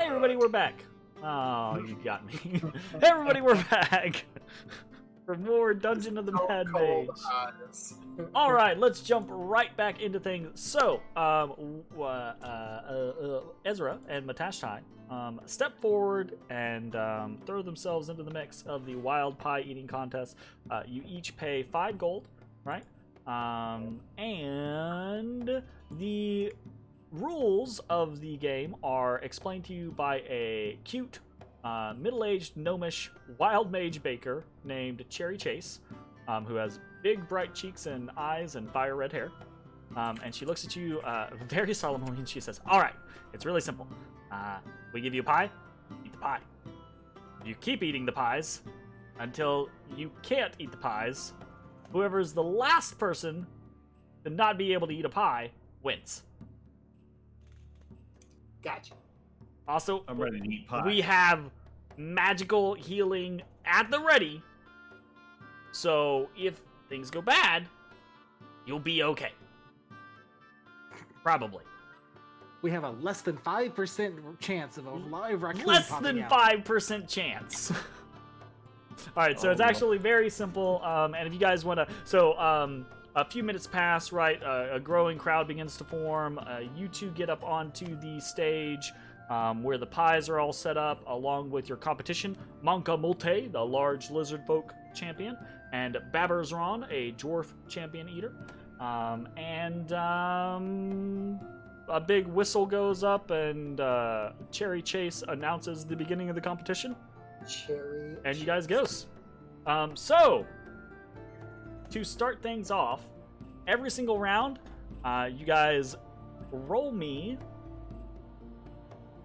Hey everybody, we're back. Oh, you got me. Hey everybody, we're back for more Dungeon of the Mad Mage. All right, let's jump right back into things. So, Ezrah and Matashtai step forward and throw themselves into the mix of the wild pie eating contest. You each pay 5 gold, right? And the rules of the game are explained to you by a cute, middle-aged, gnomish wild mage baker named Cherry Chase, who has big, bright cheeks and eyes and fire red hair. And she looks at you very solemnly and she says, "All right, it's really simple. We give you a pie, eat the pie. You keep eating the pies until you can't eat the pies. Whoever's the last person to not be able to eat a pie wins." Gotcha. Also, I'm ready to eat pie. we have magical healing at the ready. So if things go bad, you'll be okay. Probably. We have a less than 5% chance of a live raccoon Less popping than out. 5% chance. Alright, so it's actually very simple. And if you guys want to... So, a few minutes pass, right? A growing crowd begins to form. You two get up onto the stage where the pies are all set up, along with your competition, Manka Multe, the large lizard folk champion, and Babberzron, a dwarf champion eater. A big whistle goes up, and Cherry Chase announces the beginning of the competition. Cherry. And you guys goes. So, to start things off, every single round, you guys roll me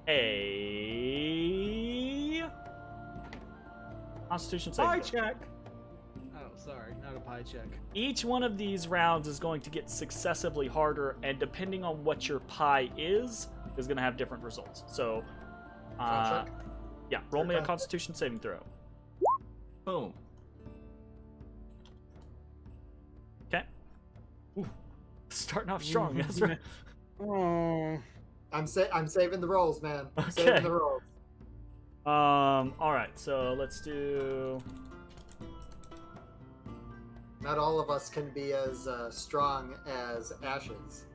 a Constitution saving Pie throw. check. Oh, sorry, not a pie check. Each one of these rounds is going to get successively harder, and depending on what your pie is going to have different results. So, yeah, roll me a Constitution saving throw. Boom. Okay. Ooh, starting off strong, Ezra. Oh. I'm saving the rolls, man. I'm Okay. saving the rolls. All right, so let's do. Not all of us can be as strong as Ashes.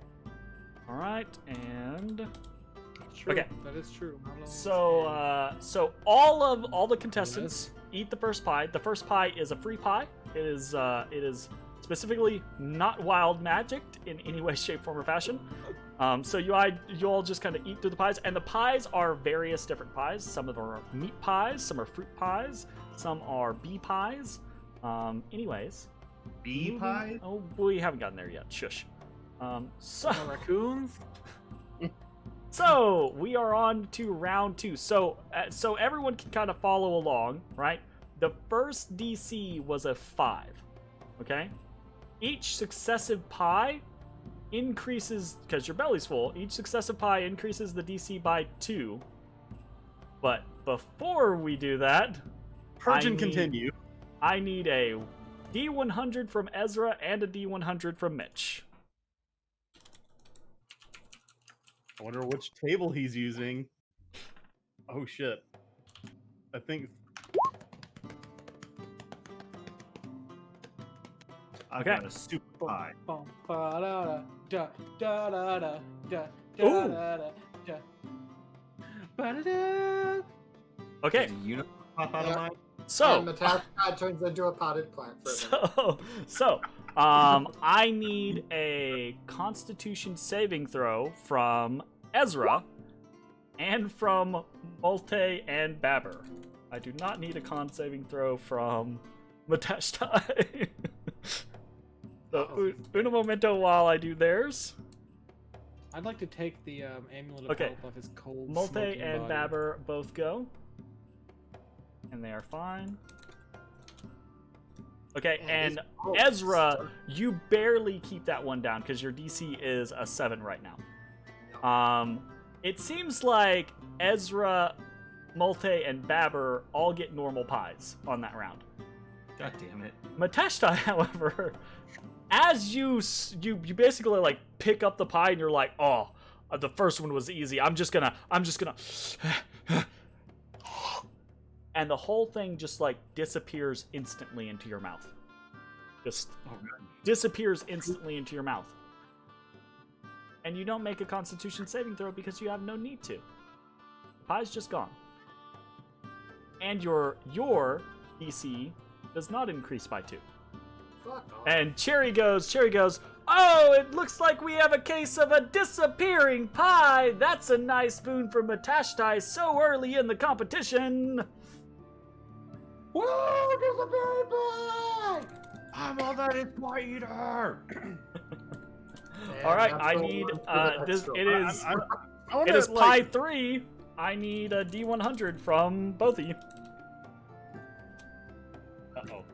All right, and True. Okay. That is true. Not all so all the contestants eat the first pie. The first pie is a free pie. It is specifically not wild magicked in any way, shape, form, or fashion. So you all just kind of eat through the pies, and the pies are various different pies. Some of them are meat pies, some are fruit pies, some are bee pies. Anyways, Bee pie? oh, we haven't gotten there yet. Shush. So raccoons. So we are on to round 2. So everyone can kind of follow along, right? The first DC was a 5. Okay. Each successive pie increases, because your belly's full, each successive pie increases the DC by 2. But before we do that, Purge I and need- continue. I need a D100 from Ezra and a D100 from Mitch. I wonder which table he's using. Oh shit. I think I got a super pie. Okay, Does a unicorn pop out of mine? so And Matashtai turns into a potted plant for a minute. I need a Constitution saving throw from Ezra and from Multe and Babber. I do not need a con saving throw from Matashtai. So, un momento while I do theirs. I'd like to take the amulet of Okay. hope off his cold, Multe smoking and body. Babber both go. And they are fine. Okay, and Ezra, you barely keep that one down because your DC is a 7 right now. It seems like Ezra, Multe, and Babber all get normal pies on that round. God damn it. Matashtai, however, as you basically like pick up the pie and you're like, oh, The first one was easy. I'm just gonna. And the whole thing just like disappears instantly into your mouth. Just disappears instantly into your mouth. And you don't make a Constitution saving throw because you have no need to. The pie's just gone. And your DC does not increase by 2. Fuck off. And Cherry goes, oh, it looks like we have a case of a disappearing pie. That's a nice boon for Matashtai so early in the competition. Whoa, disappearing pie! I'm all that is pie eater. All right, And I that's need the one this. for the It is. I wanna, It is like, pie 3. I need a D100 from both of you. Uh-oh.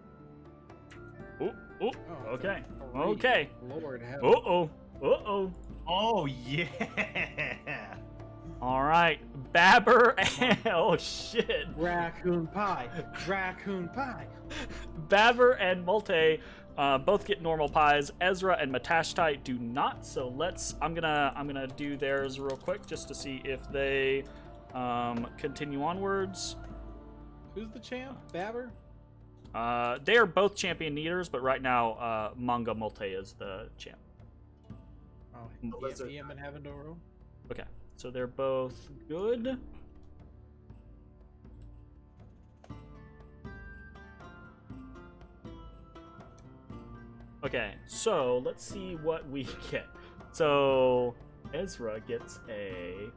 Ooh, Oh, okay. great Okay. Lord heaven. Uh-oh. Oh, yeah. All right. Babber and... Oh, shit. Raccoon pie. Raccoon pie. Babber and Multe both get normal pies. Ezrah and Matashtai do not. So I'm gonna do theirs real quick just to see if they continue onwards. Who's the champ? Babber? They are both champion leaders, but right now Manga Multe is the champ. Oh, lizard. he ain't been having to roll. Okay, so they're both good. Okay, so let's see what we get. So Ezrah gets a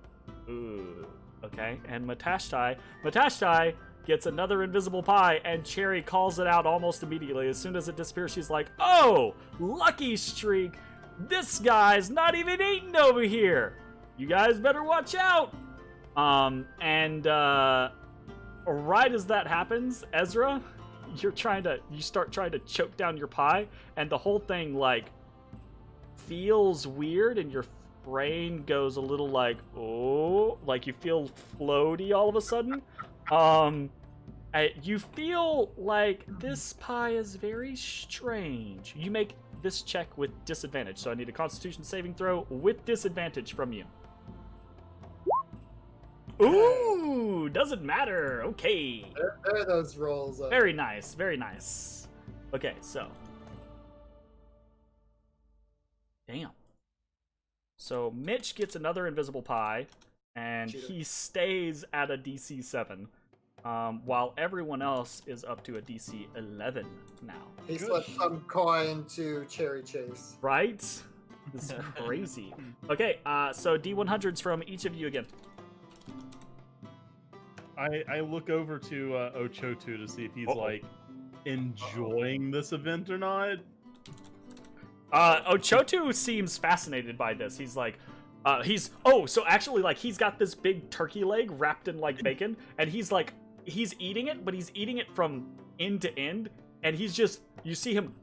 ooh, okay, and Matashtai gets another invisible pie, and Cherry calls it out almost immediately. As soon as it disappears, she's like, "Oh, lucky streak! This guy's not even eating over here. You guys better watch out." And right as that happens, Ezrah, you start trying to choke down your pie, and the whole thing like feels weird, and your brain goes a little like, oh, like you feel floaty all of a sudden. You feel like this pie is very strange. You make this check with disadvantage, so I need a Constitution saving throw with disadvantage from you. Ooh, doesn't matter. Okay. There are those rolls. Very nice, very nice. Okay, so. Damn. So Mitch gets another invisible pie, and Cheater. he stays at a DC 7, while everyone else is up to a DC 11 now. He slipped some coin to Cherry Chase. Right? This is crazy. Okay, so D100s from each of you again. I look over to Ochotu to see if he's like enjoying this event or not. Ochotu seems fascinated by this. He's like, he's got this big turkey leg wrapped in like bacon, and he's eating it, but he's eating it from end to end, and you see him,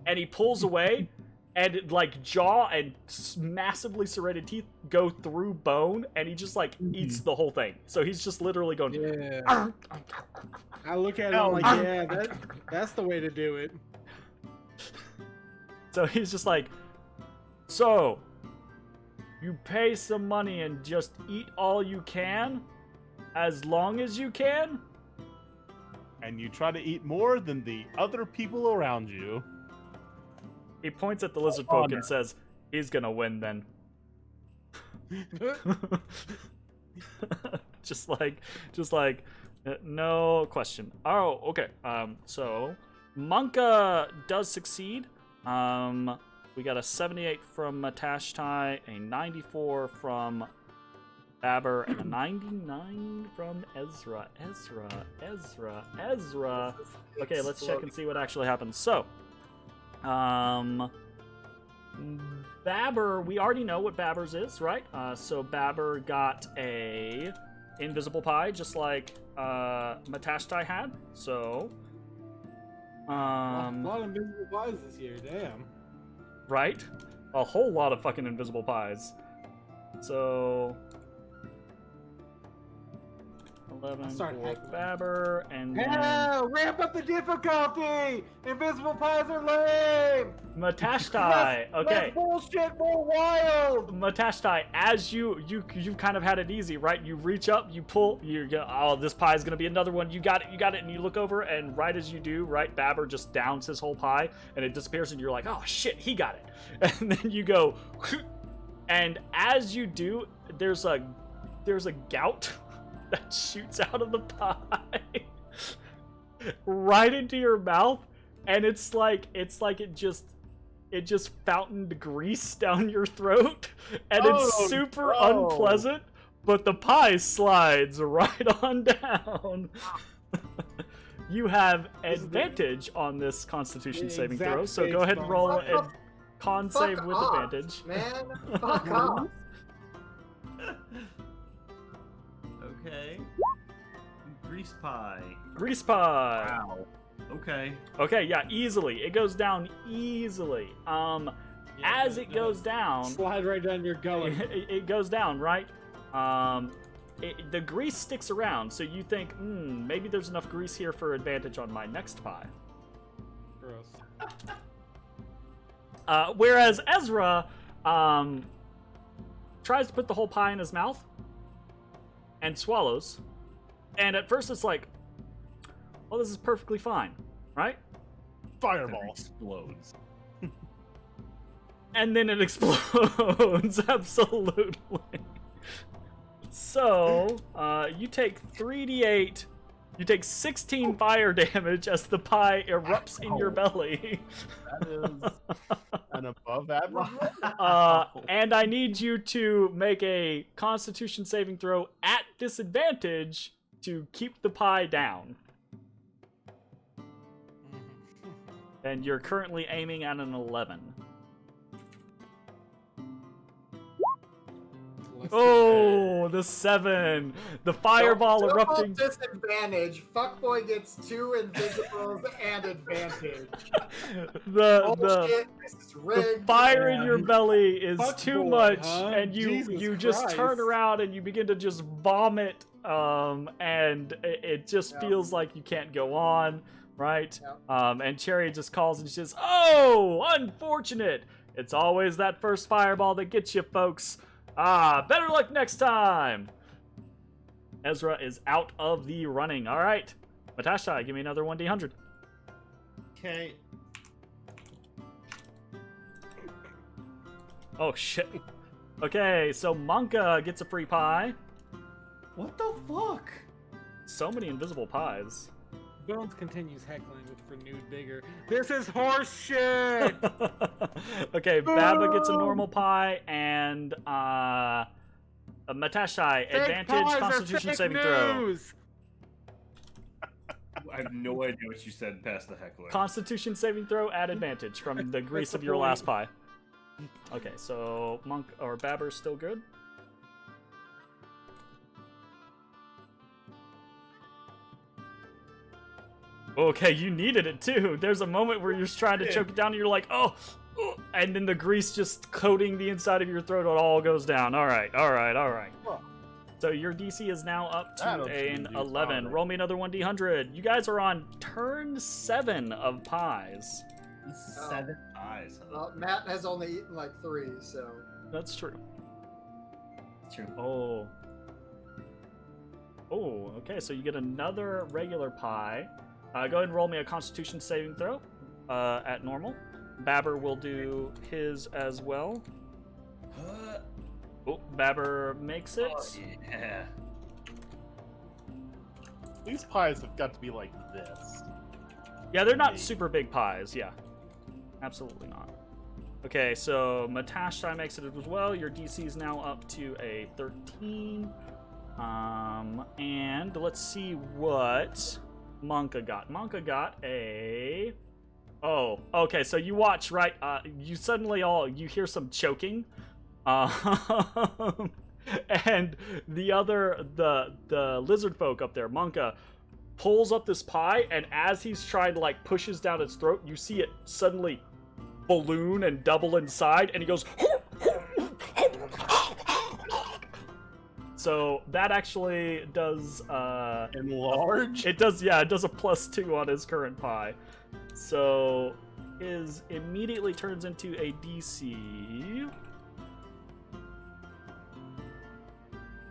and he pulls away, and like jaw and massively serrated teeth go through bone, and he just like eats the whole thing. So he's just literally going. Yeah. I look at it, I'm like, yeah, that's the way to do it. So he's just like, so you pay some money and just eat all you can, as long as you can, and you try to eat more than the other people around you. He points at the lizard folk and says, "He's gonna win then." just like, no question. Oh, okay. So Monka does succeed. We got a 78 from Matashtai, a 94 from Babber, and a 99 from Ezrah. Ezrah. Okay, let's check and see what actually happens. So, Babber, we already know what Babber's is, right? So Babber got a invisible pie, just like Matashtai had. So, A lot of invisible pies this year, damn. right? A whole lot of fucking invisible pies. So, 11 Start for heckling. Babber, and then Hell, ramp up the difficulty! Invisible pies are lame! Matashtai. Okay. Less bullshit, more wild! Matashtai, as you've kind of had it easy, right? You reach up, you pull, you go, oh, this pie is gonna be another one. You got it, and you look over, and right as you do, right, Babber just downs his whole pie, and it disappears, and you're like, oh shit, he got it. And then you go, and as you do, there's a gout that shoots out of the pie right into your mouth, and it's like it just fountained grease down your throat, and it's super unpleasant, but the pie slides right on down. You have advantage on this Constitution saving throw, so go ahead and roll a con save with advantage. Man, fuck off. Okay. Grease pie. Grease pie. Wow. Okay. Okay, yeah, easily. It goes down easily. As it goes down, Slide right down your gullet. it goes down, right? The grease sticks around, so you think, maybe there's enough grease here for advantage on my next pie. Gross. Whereas Ezra tries to put the whole pie in his mouth and swallows, and at first it's like, well, this is perfectly fine, right? Fireball. Explodes. And then it explodes. Absolutely. So, you take 3d8. You take 16 fire damage as the pie erupts in your belly. That is an above average. And I need you to make a Constitution saving throw at disadvantage to keep the pie down. And you're currently aiming at an 11. Oh, the 7. The fireball Double erupting. disadvantage. Fuckboy gets 2 invisibles and advantage. The This is rigged. fire in your belly is Fuck too boy, much, huh? and you Jesus just Christ. turn around and you begin to just vomit, and it just Yeah. feels like you can't go on, right? Yeah. And Cherry just calls and she says, "Oh, unfortunate! It's always that first fireball that gets you, folks. Better luck next time." Ezra is out of the running. All right, Matashtai, give me another 1d100. Okay. Oh shit. Okay, so Monka gets a free pie. What the fuck? So many invisible pies. Bones continues heckling with renewed vigor. This is horse shit! Okay, Baba gets a normal pie, and Matashtai, Fake advantage pies are Constitution fake saving throw. news! I have no idea what you said past the heckler. Constitution saving throw at advantage from the grease of your point. last pie. Okay, so Monk or Babber's still good. Okay, you needed it too. There's a moment where you're just trying to choke it down and you're like, oh, and then the grease just coating the inside of your throat, it all goes down. All right. So your DC is now up to That'll an change you, 11. probably. Roll me another 1d100. You guys are on turn 7 of pies. 7 eyes, huh? Well, Matt has only eaten like 3, so. That's true. True. Oh, okay, so you get another regular pie. Go ahead and roll me a Constitution saving throw at normal. Babber will do his as well. Oh, Babber makes it. Oh, yeah. These pies have got to be like this. Yeah, they're not super big pies. Yeah, absolutely not. Okay, so Matashtai makes it as well. Your DC is now up to a 13. And let's see what Monka got. Monka got a... Oh, okay, so you watch, right? You suddenly you hear some choking. And the lizard folk up there, Monka, pulls up this pie, and as he's trying to like pushes down its throat, you see it suddenly balloon and double inside, and he goes So that actually does Enlarge? it does it does a +2 on his current pie. So his immediately turns into a DC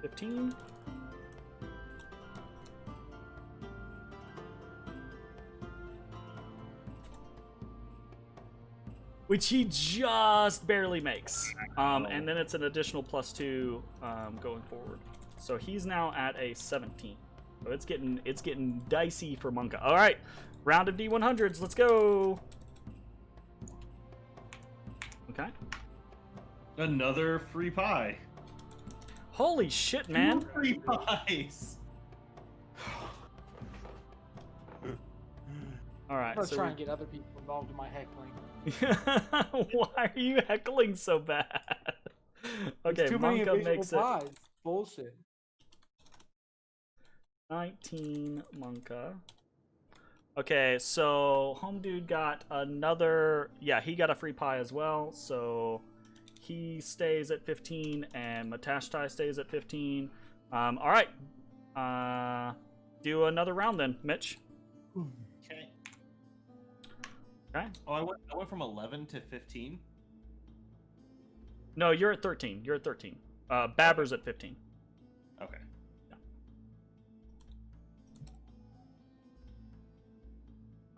15. Which he just barely makes. And then it's an additional +2 going forward. So he's now at a 17. So it's getting dicey for Monka. All right, round of D100s. Let's go. Okay. Another free pie. Holy shit, man. 2 free pies. All right. I'm gonna So try and get other people involved in my heckling. why are you heckling so bad? Okay, There's too many Monka invisible makes it pies. Bullshit. 19 Monka. Okay, so Home Dude got another. Yeah, he got a free pie as well. So he stays at 15, and Matashtai stays at 15. All right. Do another round then, Mitch. Okay. Okay. Oh, I went from 11 to 15. No, you're at 13. You're at 13. Babber's at 15. Okay.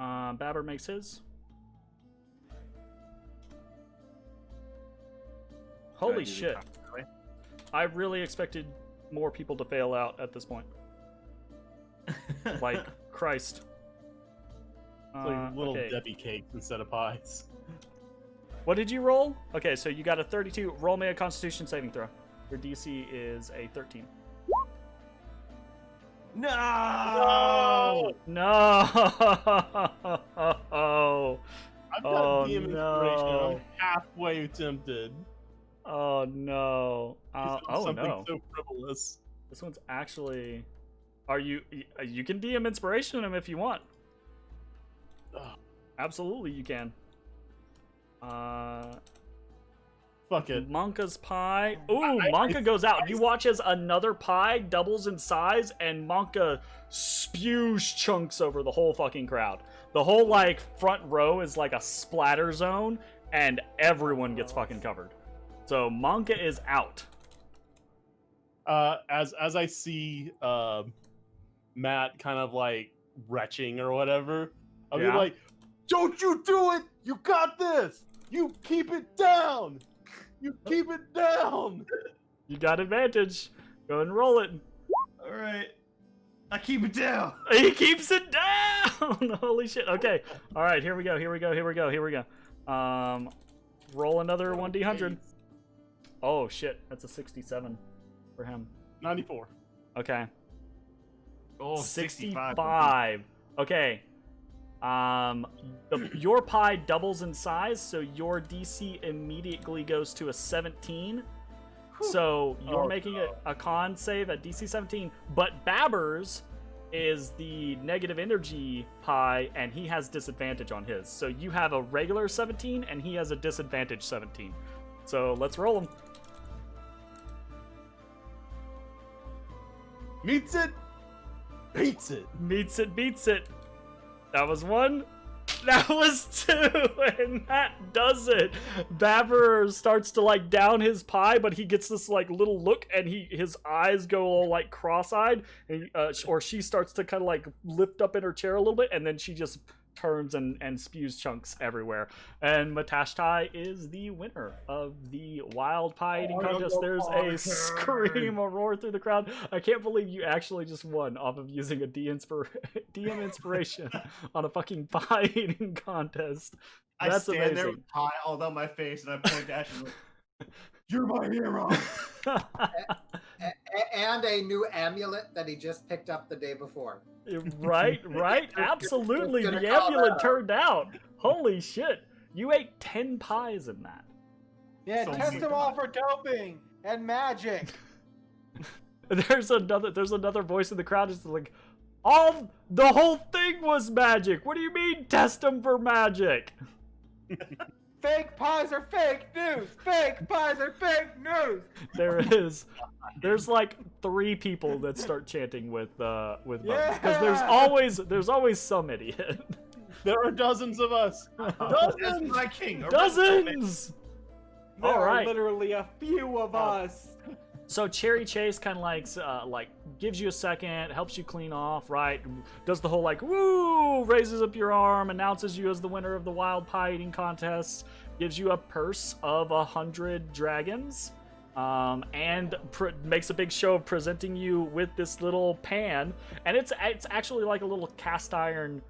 Babber makes his. Holy shit. I really expected more people to fail out at this point. Like, Christ. It's like little okay. Debbie cakes instead of pies. What did you roll? Okay, so you got a 32. Roll me a Constitution saving throw. Your DC is a 13. No! No! I've got Oh, DM inspiration. no. I'm halfway tempted. Oh no! Something No! so frivolous. This one's actually. Are you? You can DM inspiration him if you want. Ugh. Absolutely, you can. Fuck it. Monka's pie. Ooh, Monka goes out. You watch as another pie doubles in size, and Monka spews chunks over the whole fucking crowd. The whole like front row is like a splatter zone, and everyone gets fucking covered. So Monka is out. As I see Matt kind of like retching or whatever, I'll be like, "Don't you do it! You got this! You keep it down! You keep it down!" You got advantage. Go and roll it. All right. I keep it down. He keeps it down. Holy shit. Okay. All right. Here we go. Here we go. Here we go. Here we go. Roll another 1d100. Oh shit. That's a 67 for him. 94. Okay. Oh, 65. Okay. Your pie doubles in size, so your DC immediately goes to a 17. So you're making a con save at DC 17, but Babber's is the negative energy pie, and he has disadvantage on his. So you have a regular 17, and he has a disadvantage 17. So let's roll him. Meets it, beats it. Meets it, beats it. That was 1. That was 2, and that does it. Babber starts to like down his pie, but he gets this like little look, and his eyes go all like cross-eyed, and or she starts to kind of like lift up in her chair a little bit, and then she just turns and spews chunks everywhere. And Matashtai is the winner of the wild pie eating contest. There's a scream, a roar through the crowd. I can't believe you actually just won off of using a DM inspiration on a fucking pie eating contest. I That's stand amazing. there with pie all down my face, and I point to Ashley like, "You're my hero." And a new amulet that he just picked up the day before. Right, absolutely. It's gonna The come amulet out. turned out. Holy shit. You ate 10 pies in that. Yeah, So test good. them all for doping and magic. There's another voice in the crowd just like, the whole thing was magic. What do you mean test them for magic? Fake pies are fake news. Fake pies are fake news. There is There's like 3 people that start chanting with bones Yeah! because there's always some idiot. There are dozens of us. That's Dozens. my king. Dozens. There All are right. literally a few of us. So Cherry Chase kind of like gives you a second, helps you clean off, right? Does the whole like woo, raises up your arm, announces you as the winner of the wild pie eating contest, gives you a purse of 100 dragons, and makes a big show of presenting you with this little pan, and it's actually like a little cast iron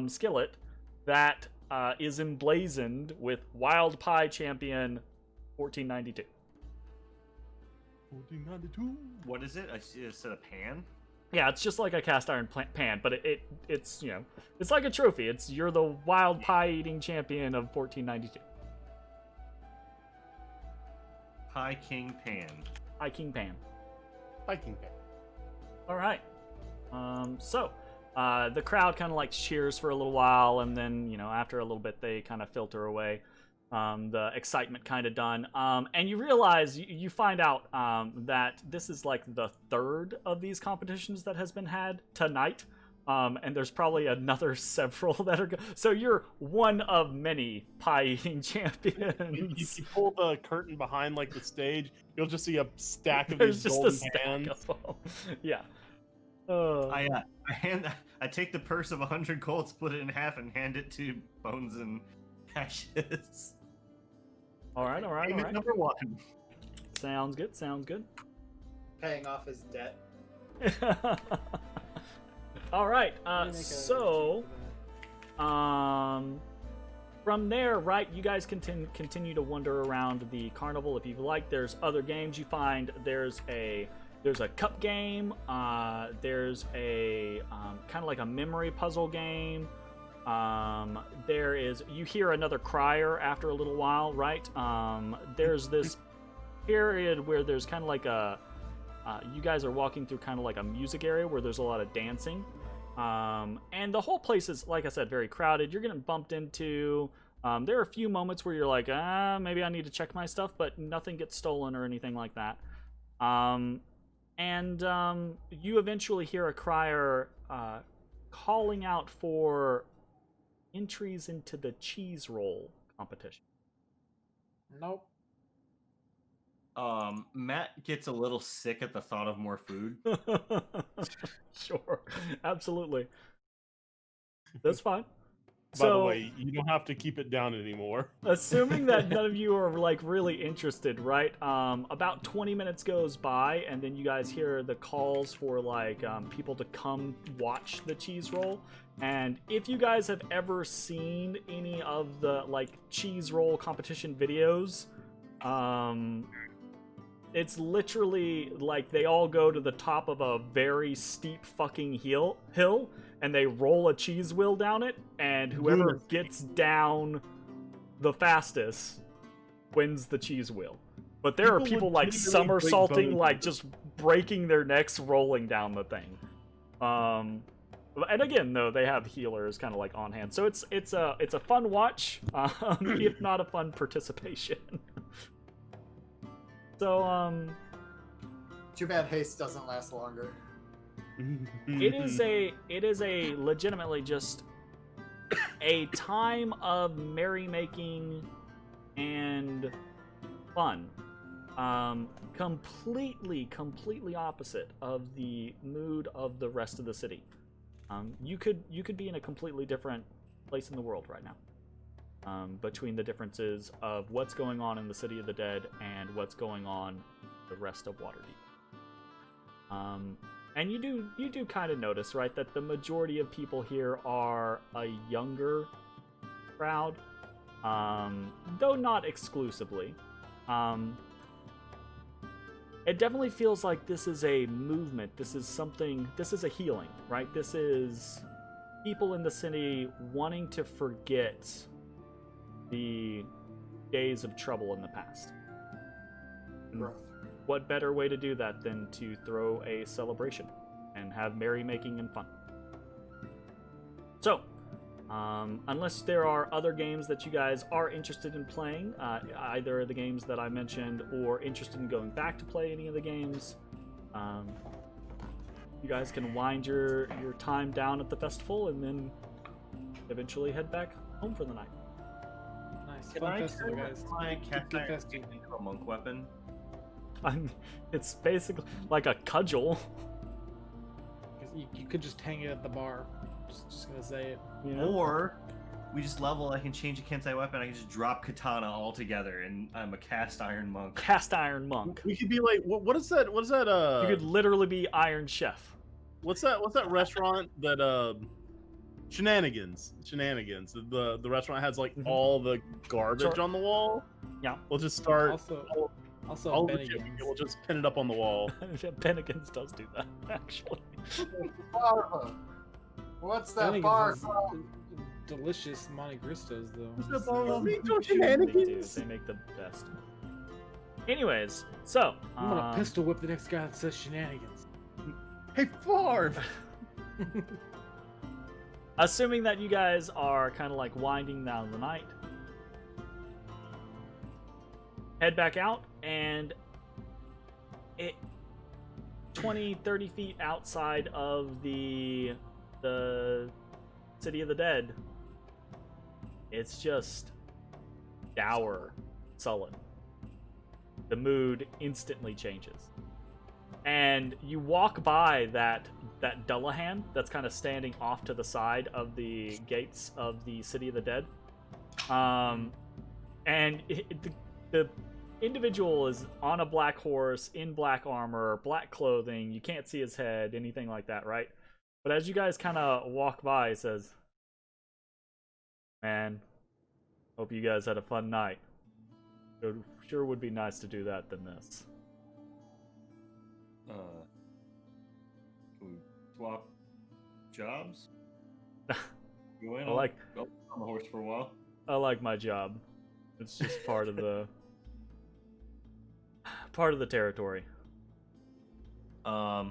skillet that is emblazoned with Wild Pie Champion 1492. 1492. What is it? I see it's a pan. Yeah, it's just like a cast iron pan, but it's you know, it's like a trophy. You're the wild pie eating champion of 1492. Pie King Pan. Pie King Pan. Viking Pan. All right. So the crowd kind of like cheers for a little while, and then after a little bit they kind of filter away. The excitement kind of done, and you realize you find out that this is like the 3rd of these competitions that has been had tonight, and there's probably another several that are so you're one of many pie eating champions. If you pull the curtain behind like the stage, you'll just see a stack of There's these just a golden stack pans. of them. Yeah. I take the purse of 100 gold, split it in half, and hand it to Bones and Ashes. All right. Payment number 1. Sounds good. Paying off his debt. All right. From there, right, you guys continue to wander around the carnival if you like. There's other games you find. There's a cup game. There's a kind of like a memory puzzle game. You hear another crier after a little while, right? There's this period where there's kind of like you guys are walking through kind of like a music area where there's a lot of dancing. And the whole place is, like I said, very crowded. You're getting bumped into. There are a few moments where you're like, maybe I need to check my stuff, but nothing gets stolen or anything like that. And you eventually hear a crier calling out for entries into the cheese roll competition. Nope. Matt gets a little sick at the thought of more food. Sure, absolutely. That's fine. By the way, you don't have to keep it down anymore. Assuming that none of you are like really interested, right? About 20 minutes goes by, and then you guys hear the calls for like people to come watch the cheese roll. And if you guys have ever seen any of the like cheese roll competition videos, it's literally like they all go to the top of a very steep fucking hill, and they roll a cheese wheel down it, and whoever gets down the fastest wins the cheese wheel. But there are people like somersaulting, like just breaking their necks rolling down the thing. And again, though, they have healers kind of like on hand, so it's a fun watch, if not a fun participation. So Too bad haste doesn't last longer. it is a legitimately just a time of merrymaking and fun. Completely opposite of the mood of the rest of the city. You could be in a completely different place in the world right now. Between the differences of what's going on in the City of the Dead and what's going on the rest of Waterdeep. And you do kind of notice, right, that the majority of people here are a younger crowd, though not exclusively. It definitely feels like this is a movement. This is a healing, right? This is people in the city wanting to forget the days of trouble in the past. Growth. What better way to do that than to throw a celebration and have merrymaking and fun? So, unless there are other games that you guys are interested in playing, either of the games that I mentioned, or interested in going back to play any of the games, You guys can wind your time down at the festival and then eventually head back home for the night. Nice. Can Fun I festival, turn guys. my Good cast iron festival. into a monk weapon? It's basically like a cudgel. 'Cause you could just hang it at the bar. Just gonna say it. You know? Or we just level. I can change a Kensei weapon. I can just drop katana altogether, and I'm a cast iron monk. Cast iron monk. We could be like, what is that? What is that? You could literally be Iron Chef. What's that restaurant that Shenanigans? The restaurant has like all the garbage Sure. on the wall. Yeah. We'll just start Also all the shit. Bennigan's. We'll just pin it up on the wall. Bennigan's does do that, actually. Barba. What's that Bennigan's bar is called? delicious Monte Cristos, though. They do. They make the best. Anyways, so I'm gonna pistol whip the next guy that says shenanigans. Hey, Farv! assuming that you guys are kind of like winding down the night, head back out, and 20-30 feet outside of the City of the Dead, it's just dour, sullen. The mood instantly changes. And you walk by that Dullahan that's kind of standing off to the side of the gates of the City of the Dead. And the individual is on a black horse, in black armor, black clothing. You can't see his head, anything like that, right? But as you guys kind of walk by, he says, "Man, hope you guys had a fun night. It sure would be nice to do that than this." Can we swap jobs? Go in. I like Go on the horse for a while. I like my job. It's just part of the territory. I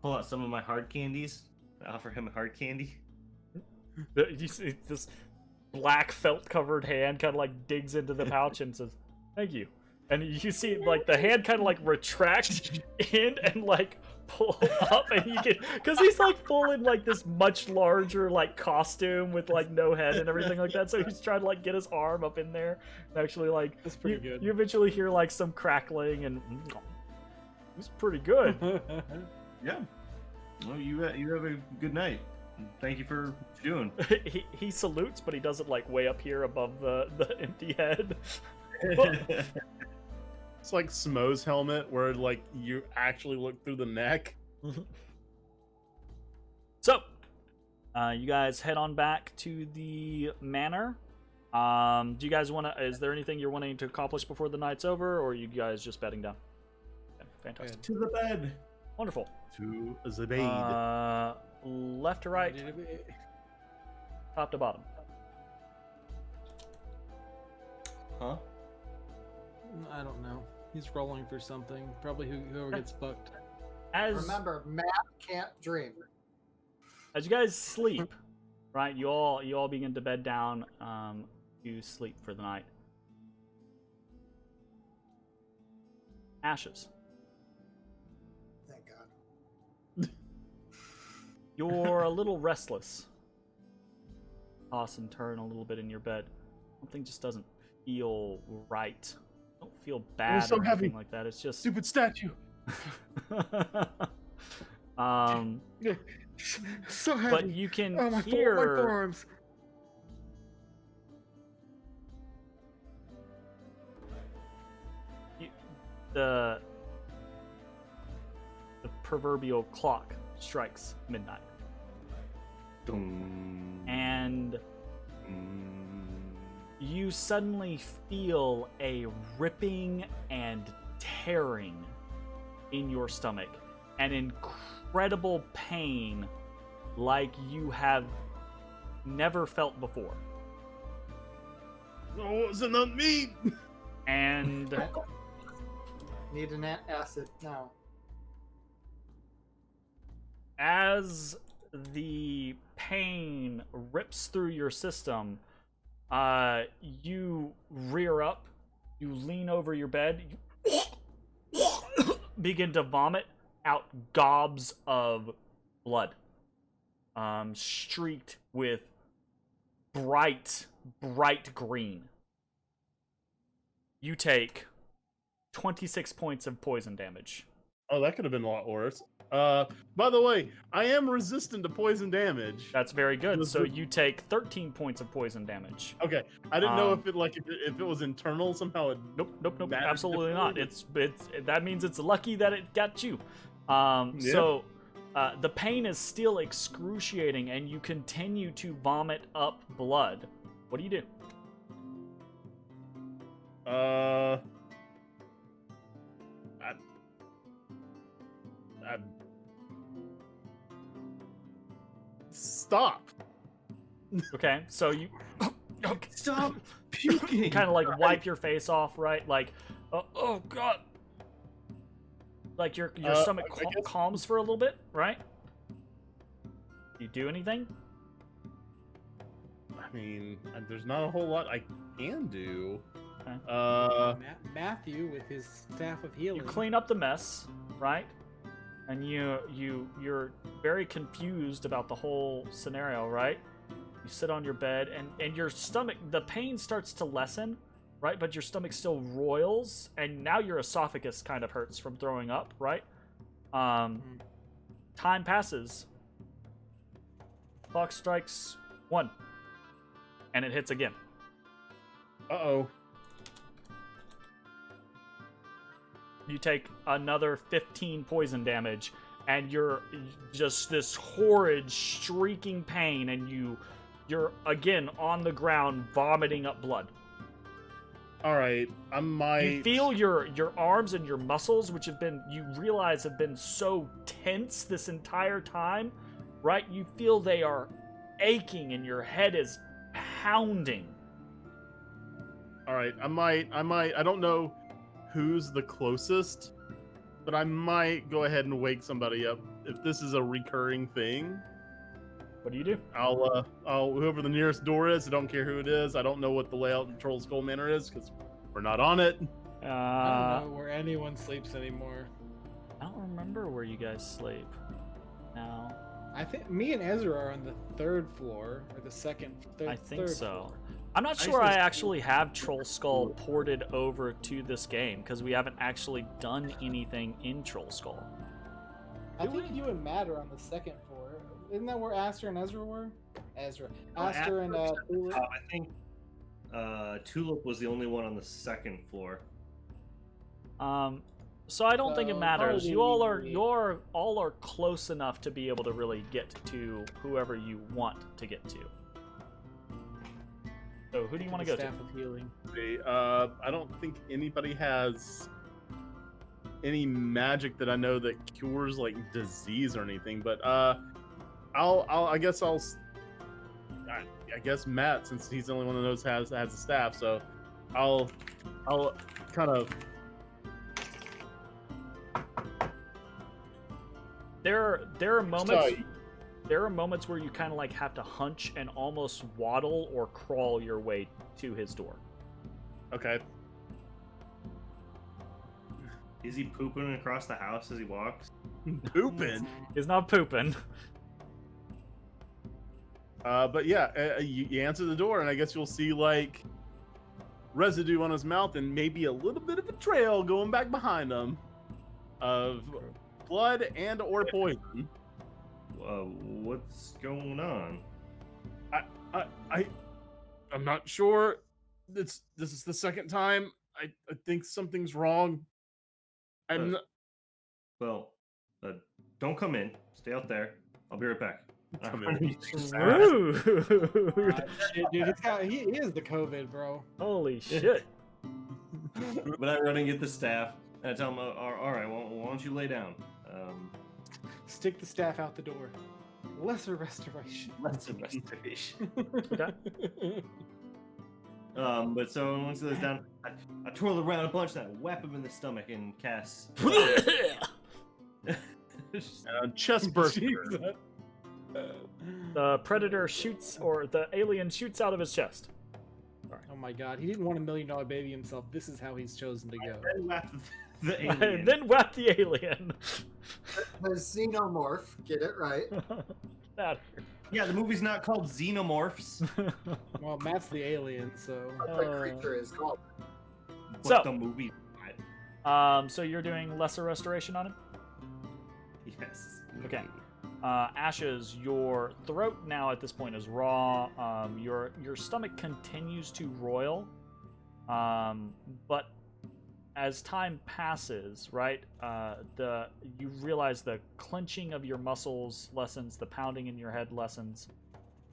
pull out some of my hard candies. I offer him a hard candy. You see this black felt covered hand kind of like digs into the pouch and says, "Thank you." And you see like the hand kind of like retract in and like pull up, and you can, because he's like full in like this much larger like costume with like no head and everything like that. So he's trying to like get his arm up in there and actually like That's pretty good. You eventually hear like some crackling and it's pretty good. Yeah. Well, you have a good night. Thank you for what you're doing. he salutes, but he does it like way up here above the empty head. It's like Smo's helmet, where like you actually look through the neck. So, you guys head on back to the manor. Do you guys want to? Is there anything you're wanting to accomplish before the night's over, or are you guys just bedding down? Okay, fantastic. To the bed. Wonderful. To Zabaid. Left to right, top to bottom. Huh? I don't know. He's rolling for something. Probably whoever gets fucked. As Remember, Matt can't dream. as you guys sleep, right? You all begin to bed down. You sleep for the night. Ashes. Thank God. You're a little restless. Toss and turn a little bit in your bed. Something just doesn't feel right. Don't feel bad so or anything heavy. like that. It's just Stupid statue. So heavy. but you can Oh, my hear forearms. the proverbial clock strikes midnight, Dum. and you suddenly feel a ripping and tearing in your stomach, an incredible pain like you have never felt before. Oh, it wasn't on me. And Need an acid now. as the pain rips through your system, you rear up, you lean over your bed, begin to vomit out gobs of blood, streaked with bright green. You take 26 points of poison damage. Oh, that could have been a lot worse. By the way, I am resistant to poison damage. That's very good. So you take 13 points of poison damage. Okay, I didn't know if it was internal somehow. Nope. Absolutely not. It's that means it's lucky that it got you. So the pain is still excruciating, and you continue to vomit up blood. What do you do? Stop. Okay, so you Stop puking. kind of like wipe your face off, right? Like, oh god. Like your stomach calms for a little bit, right? Do you do anything? I mean, there's not a whole lot I can do. Okay. Matthew with his staff of healing. You clean up the mess, right? And you're very confused about the whole scenario, right? You sit on your bed, and your stomach, the pain starts to lessen, right? But your stomach still roils, and now your esophagus kind of hurts from throwing up, right? Time passes. Clock strikes 1, and it hits again. Uh-oh. You take another 15 poison damage, and you're just this horrid streaking pain, and you're again on the ground vomiting up blood. All right, I might. You feel your arms and your muscles, which you realize have been so tense this entire time, right? You feel they are aching, and your head is pounding. All right, I might. I don't know who's the closest, but I might go ahead and wake somebody up if this is a recurring thing. What do you do? I'll whoever the nearest door is. I don't care who it is. I don't know what the layout in Troll Skull Manor is because we're not on it. I don't know where anyone sleeps anymore. I don't remember where you guys sleep. No. I think me and Ezra are on the 3rd floor or the second. I think third so. Floor. I'm not sure I actually have Troll Skull ported over to this game because we haven't actually done anything in Troll Skull. I think you and Matt are on the 2nd floor. Isn't that where Aster and Ezra were? Ezra. Aster and Tulip. I think Tulip was the only one on the 2nd floor. So I don't think it matters. probably You're all are close enough to be able to really get to whoever you want to get to. So who do you want to go to? Staff of healing. I don't think anybody has any magic that I know that cures like disease or anything. But I guess Matt, since he's the only one that knows has a staff. So I'll kind of. There are moments. There are moments where you kind of like have to hunch and almost waddle or crawl your way to his door. Okay. Is he pooping across the house as he walks? Pooping. He's not pooping. But yeah, you answer the door, and I guess you'll see like residue on his mouth and maybe a little bit of a trail going back behind him of blood and or poison. What's going on? I'm not sure. This is the second time. I think something's wrong. Don't come in. Stay out there. I'll be right back. Ooh. Shit, dude, he is the COVID, bro. Holy shit. But I run and get the staff, and I tell him, all right, well, why don't you lay down? Stick the staff out the door. Lesser restoration. Lesser restoration. Okay. But so once he lays down, I twirl around a bunch and I whap him in the stomach and cast chest burster. The predator shoots, or the alien shoots out of his chest. Oh my god, he didn't want $1 million baby himself. This is how he's chosen to go. Then whap the alien. Then whap the alien. The xenomorph, get it right. That Yeah, the movie's not called Xenomorphs. Well, Matt's the alien, so. What the creature is called. But So- the movie. So you're doing lesser restoration on him? Yes. Okay. Ashes, your throat now at this point is raw. Your stomach continues to roil. But as time passes, right, you realize the clenching of your muscles lessens, the pounding in your head lessens,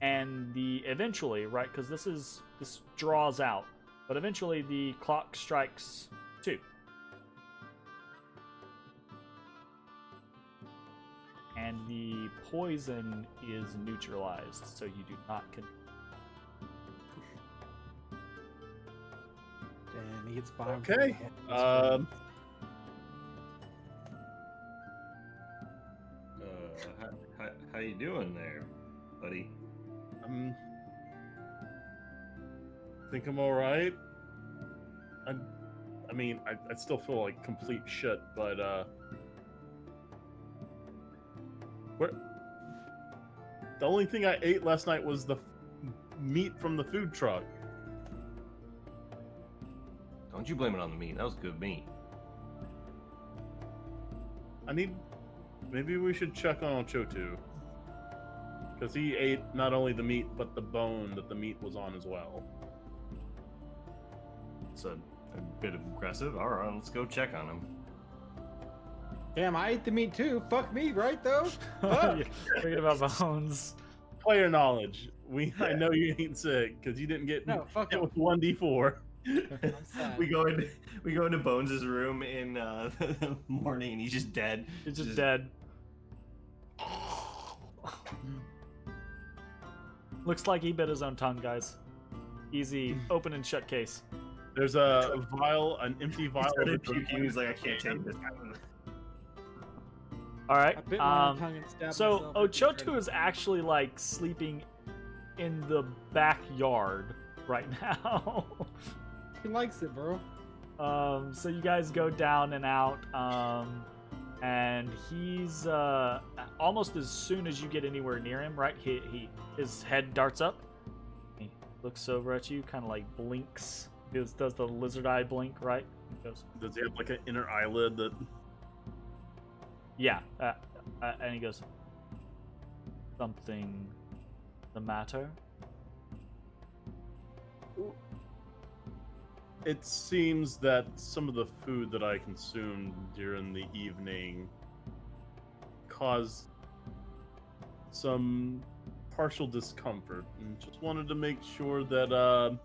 and eventually, right, because this draws out, but eventually the clock strikes 2. And the poison is neutralized, so you do not Damn, he gets bombed. Okay. How you doing there, buddy? I think I'm all right. I mean, I still feel like complete shit, but where? The only thing I ate last night was the meat from the food truck. Don't you blame it on the meat. That was good meat. Maybe we should check on Chotu. Because he ate not only the meat, but the bone that the meat was on as well. It's a bit aggressive. All right, let's go check on him. Damn, I ate the meat too. Fuck me, right though? You're thinking about bones. Player knowledge. I know you ain't sick because you didn't get No, fuck hit him. with 1d4. I'm sad. We go into Bones' room in the morning, and he's just dead. He's just dead. Looks like he bit his own tongue, guys. Easy, open and shut case. There's an empty He vial. started puking. He's like, I can't take this. All right. I bit my own tongue and stabbed So myself with the Ochotu thread. is actually like sleeping in the backyard right now. He likes it, bro. So you guys go down and out, and he's almost as soon as you get anywhere near him, right? His head darts up. He looks over at you, kind of like blinks. Does the lizard eye blink, right? He goes, Does he have like an inner eyelid that? yeah, and he goes, something the matter? It seems that some of the food that I consumed during the evening caused some partial discomfort, and just wanted to make sure that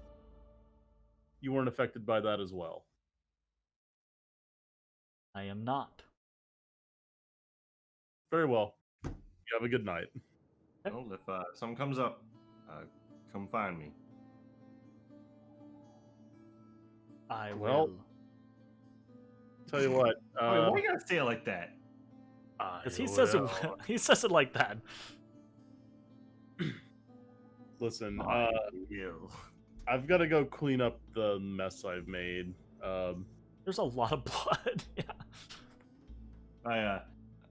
you weren't affected by that as well. I am not. Very well. You have a good night. Well, if something comes up, come find me. I Well, will. Tell you what. Why you gotta say it like that? Because he says it. He says it like that. Listen, will. I've got to go clean up the mess I've made. There's a lot of blood. Yeah.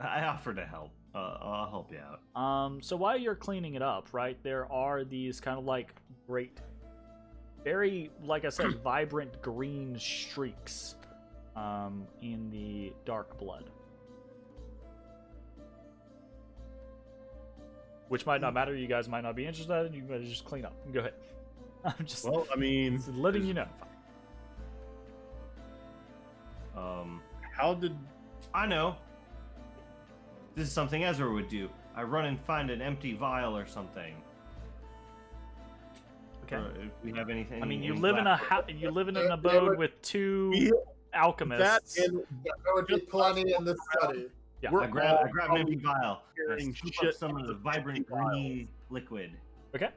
I offer to help. I'll help you out. So while you're cleaning it up, right, there are these kind of like great, very, like I said, vibrant green streaks in the dark blood. Which might not matter. You guys might not be interested. You better just clean up. Go ahead. I'm just, Well, I mean, just letting you know. how did I know. This is something Ezra would do. I run and find an empty vial or something. Okay. Or if we have anything. I mean, you any live in a glass- you live in an Yeah, abode with two alchemists. that and Yeah, there would be plenty in the study. Yeah. we're I grab all an empty vial. and I carrying scoop up shit some of the vibrant vials. green liquid. Okay.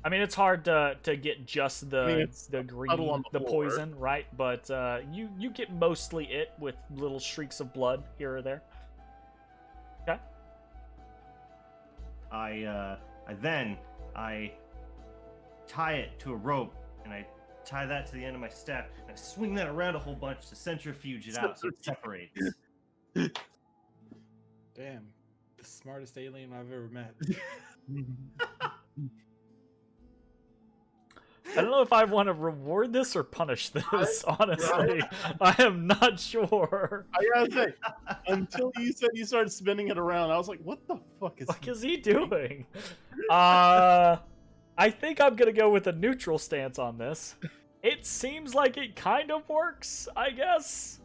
I mean, it's hard to get just the it's the green, puddle on the the floor. poison, right? But you get mostly it with little streaks of blood here or there. Okay. I tie it to a rope and I tie that to the end of my staff, and I swing that around a whole bunch to centrifuge it out so it separates. Damn, the smartest alien I've ever met. I don't know if I want to reward this or punish this, honestly. I am not sure. I gotta say, until you said you started spinning it around, I was like, what the fuck is What is he doing? I think I'm gonna go with a neutral stance on this. It seems like it kind of works, I guess.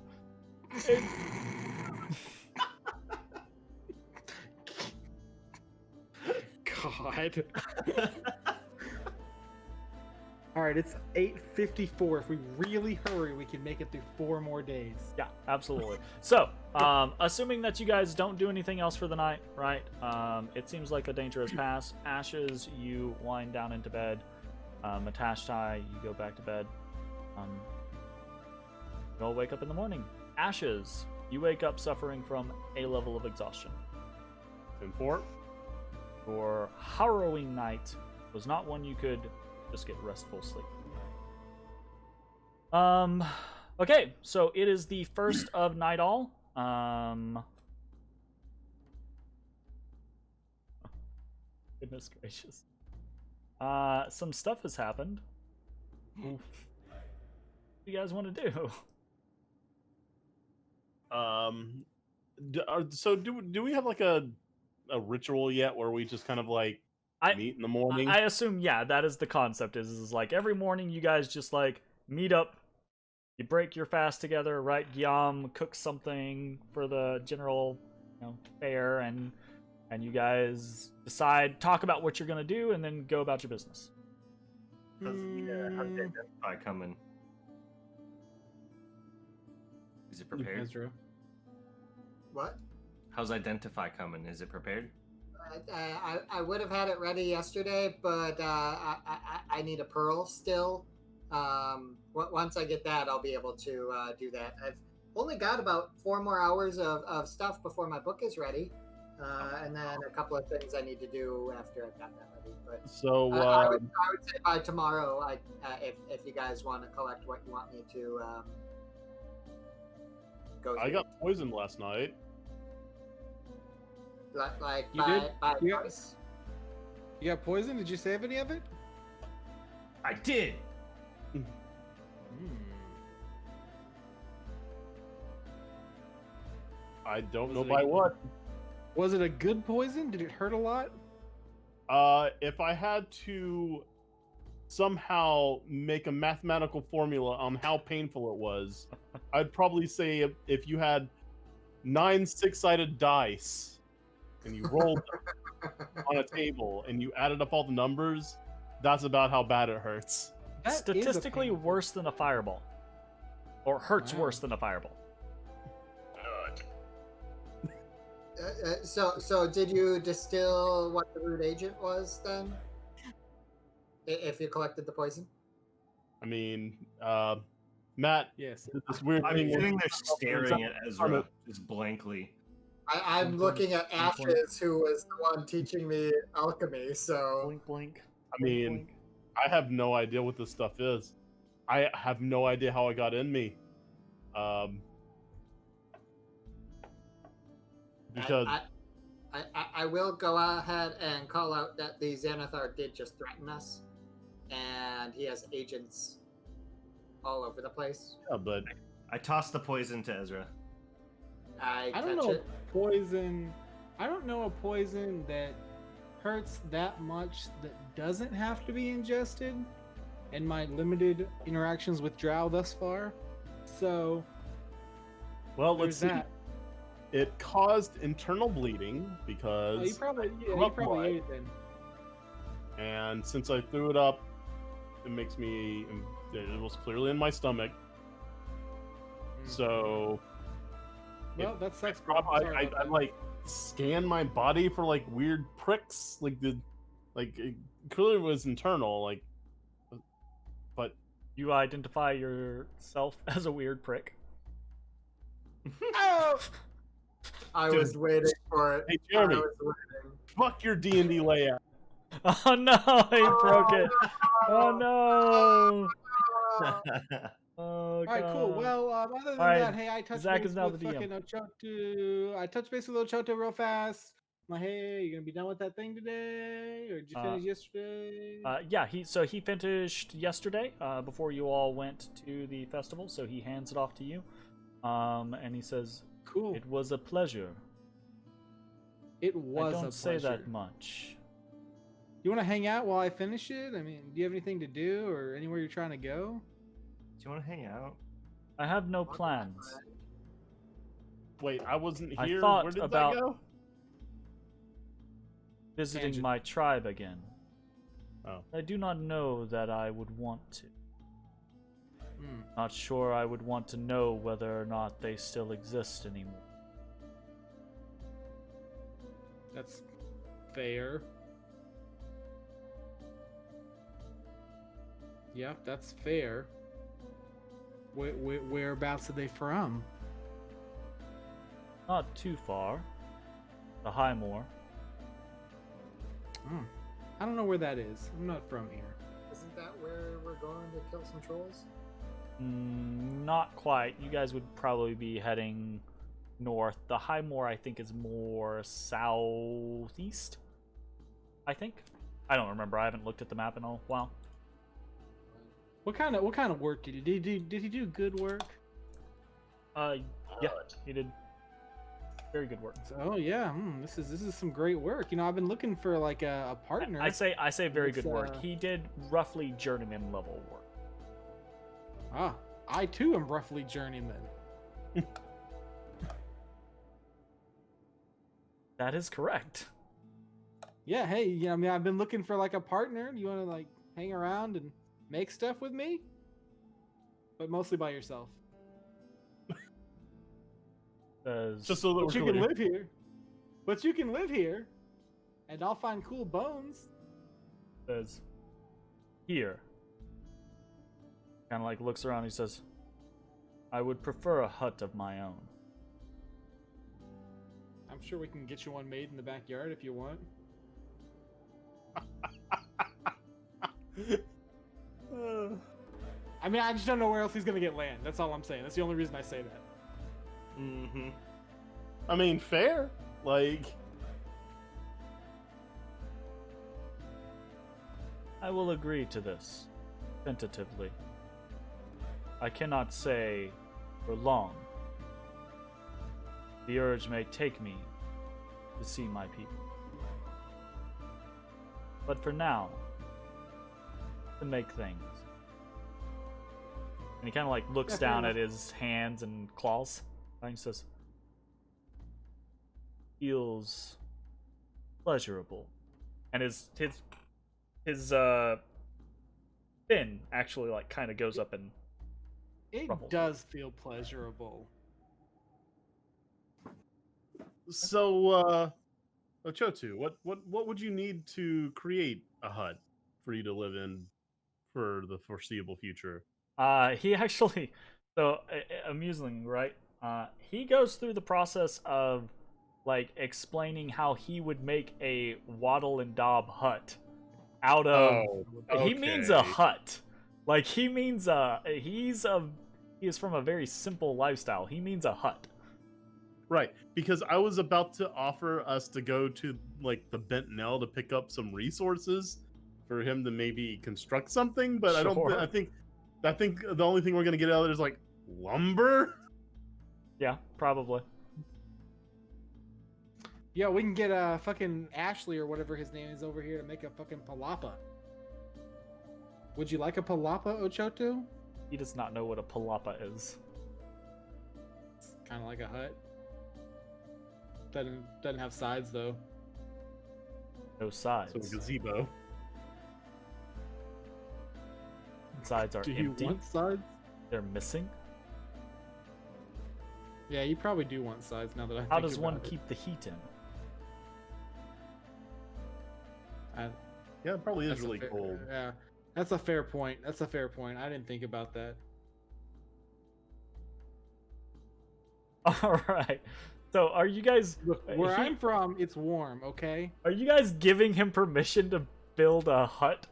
God. All right, it's 8:54. If we really hurry, we can make it through 4 more days. Yeah, absolutely. So, assuming that you guys don't do anything else for the night, right? It seems like a dangerous pass. Ashes, you wind down into bed. Matashtai, you go back to bed. You'll wake up in the morning. Ashes, you wake up suffering from a level of exhaustion. 10-4. Your harrowing night was not one you could just get restful sleep. Okay, so it is the first of night all. Goodness gracious. Some stuff has happened. What do you guys want to do? So do we have like a ritual yet where we just kind of like meet in the morning? I assume, yeah, that is the concept. Is like every morning you guys just like meet up, you break your fast together, right? Guillaume cooks something for the general, fair, and you guys decide, talk about what you're gonna do, and then go about your business. How's the identify coming? Is it prepared? Ezra. What? How's identify coming? Is it prepared? I would have had it ready yesterday, but I need a pearl still. Once I get that, I'll be able to do that. I've only got about 4 more hours of stuff before my book is ready, and then a couple of things I need to do after I've got that ready. But So I would say by tomorrow, if you guys want to collect what you want me to go through. I got poisoned last night. Like You by did? by You got- price? You got poison? Did you save any of it? I did. I don't know Was it by a- what. Was it a good poison? Did it hurt a lot? If I had to somehow make a mathematical formula on how painful it was, I'd probably say if you had 9 6-sided dice and you rolled them on a table and you added up all the numbers, that's about how bad it hurts. That is a Statistically painful- worse than a fireball, or hurts Wow. worse than a fireball. So did you distill what the root agent was then? If you collected the poison? I mean, Matt Yes. did this weird I'm thing. sitting there staring at Ezra just blankly. I'm looking at Ashes, who was the one teaching me alchemy. So Blink, blink. I mean, I have no idea what this stuff is. I have no idea how it got in me. Because I will go ahead and call out that the Xanathar did just threaten us, and he has agents all over the place. yeah, but I tossed the poison to Ezra. I I don't catch know it. poison. I don't know a poison that hurts that much that doesn't have to be ingested in my limited interactions with Drow thus far. So well, let's there's see. that. It caused internal bleeding Oh, because you probably blood. ate it then. and since I threw it up, it makes me. It was clearly in my stomach, so Well, that sucks. bro. I Sorry about that. like scanned my body for like weird pricks, like it clearly was internal, like. But You identify yourself as a weird prick. Oh! I Dude. was waiting for it. Hey I Jeremy, was waiting. fuck your D&D layout. Oh no, he broke it. Oh no. Oh All god. right, cool. Well, other than Alright, that, hey, I touched Zach base is now with the DM. fucking Ochoto. I touched base with Ochoto real fast. I'm like, hey, you gonna be done with that thing today, or did you finish yesterday? Yeah, he finished yesterday before you all went to the festival, so he hands it off to you. And he says, Cool. "It was a pleasure." It was I a don't say pleasure. that much. You want to hang out while I finish it? I mean, do you have anything to do or anywhere you're trying to go? Do you want to hang out? I have no plans. Wait, I wasn't I here. thought Where did about- that go? Visiting Tangent. my tribe again. Oh. I do not know that I would want to. Hmm. Not sure I would want to know whether or not they still exist anymore. That's fair. Yeah, that's fair. Whereabouts are they from? Not too far. The Highmoor. Hmm. I don't know where that is. I'm not from here. Isn't that where we're going to kill some trolls? Not quite. You guys would probably be heading north. The Highmoor, I think, is more southeast. I think. I don't remember. I haven't looked at the map in a while. What kind of work did he do? Did he do good work? Yeah, he did very good work. Oh yeah, this is some great work. You know, I've been looking for like a partner. I say very good It's, work. He did roughly journeyman level work. I too am roughly journeyman. That is correct. Yeah, hey, I mean, I've been looking for like a partner. You want to like hang around and make stuff with me? But mostly by yourself. Just so that But we're you can clear. live here. But you can live here. And I'll find cool bones. Says, here. Kind of like looks around. He says, I would prefer a hut of my own. I'm sure we can get you one made in the backyard if you want. I mean, I just don't know where else he's gonna get land. That's all I'm saying. That's the only reason I say that. Mm-hmm. I mean, fair. Like, I will agree to this, tentatively. I cannot say for long. The urge may take me to see my people. But for now, to make things. And he kind of like looks Yeah, fair down enough. at his hands and claws. And he says, feels pleasurable. And his fin actually like kind of goes up and It Ruffles. does feel pleasurable. so, Ochotu, what would you need to create a hut for you to live in for the foreseeable future? he actually, so amusing, right? He goes through the process of like explaining how he would make a Waddle and Daub hut out of. He means a okay. hut. Like he means he is from a very simple lifestyle. He means a hut. Right, because I was about to offer us to go to like the Bent Nail to pick up some resources for him to maybe construct something, but Sure. I think the only thing we're gonna get out of it is like lumber. Yeah, probably. Yeah, we can get fucking Ashley or whatever his name is over here to make a fucking palapa. Would you like a palapa, Ochoto? He does not know what a palapa is. It's kind of like a hut. Doesn't have sides though. No sides. So a gazebo. Sides are Do you empty. want sides? They're missing. Yeah, you probably do want sides now that I think How does about one it. keep the heat in? Yeah, it probably is That's a really fair- cold. Yeah, that's a fair point. That's a fair point. I didn't think about that. All right. So, are you guys Look, where he- I'm from, it's warm. Okay. are you guys giving him permission to build a hut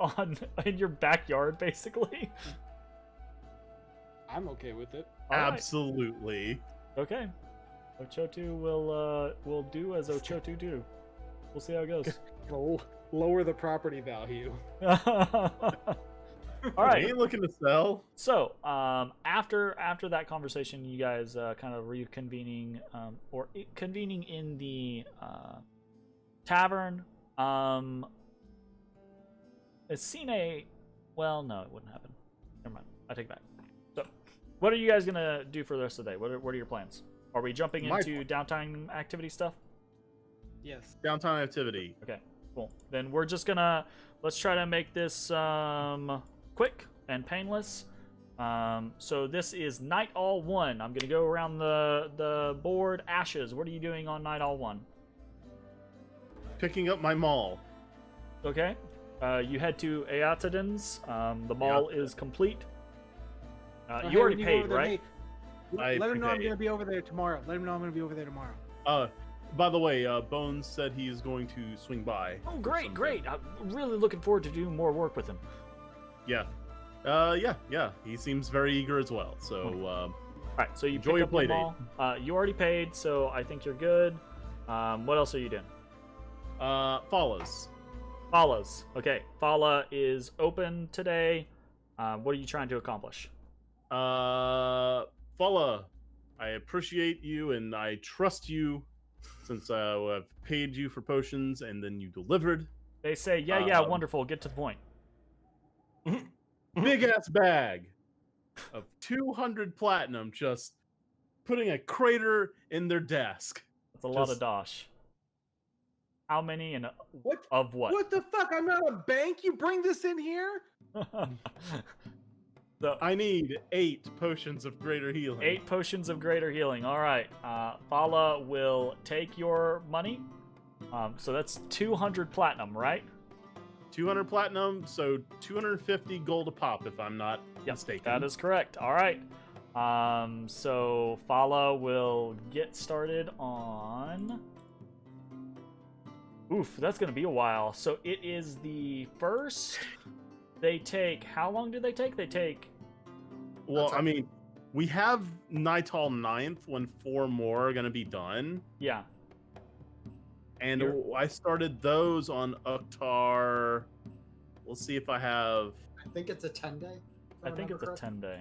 in your backyard, basically? I'm okay with it. All right. Absolutely. Okay. Ochotu will do as Ochotu do. We'll see how it goes. Lower the property value. All I right. ain't looking to sell. So, after that conversation, you guys kind of reconvening convening in the tavern. Is Cine? Well, no, it wouldn't happen. Never mind. I take it back. So, what are you guys gonna do for the rest of the day? What are your plans? Are we jumping into downtime activity stuff? Yes. Downtown activity. Okay, cool. Then we're just let's try to make this quick and painless. So this is Night All 1. I'm gonna go around the board. Ashes, what are you doing on Night All 1? Picking up my maul. Okay. You head to Eatidens. The mall is complete. You already paid, right? Let him know I'm prepaid. gonna be over there tomorrow. By the way, Bones said he is going to swing by. Oh, or great, something. great. I'm really looking forward to doing more work with him. Yeah. Yeah. He seems very eager as well. So, All right, so you enjoy pick your up play the date. mall. You already paid, so I think you're good. What else are you doing? follows. Follows. Okay, Fala is open today. What are you trying to accomplish? Fala, I appreciate you and I trust you since I've paid you for potions and then you delivered. They say, yeah, wonderful. Get to the point. Big ass bag of 200 platinum, just putting a crater in their desk. That's a lot of dosh. How many and What? of what? What the fuck? I'm not a bank. You bring this in here? So, I need 8 potions of greater healing. 8 potions of greater healing. All right. Fala will take your money. So that's 200 platinum, right? 200 platinum, so 250 gold a pop, if I'm not mistaken. That is correct. All right. So Fala will get started on. Oof, that's going to be a while. So it is the first. They take. How long do they take? They take. Well, I mean, we have Nightal 9th when 4 more are going to be done. Yeah. And I started those on Uktar. We'll see if I have. I think it's a 10-day. I think it's a 10-day.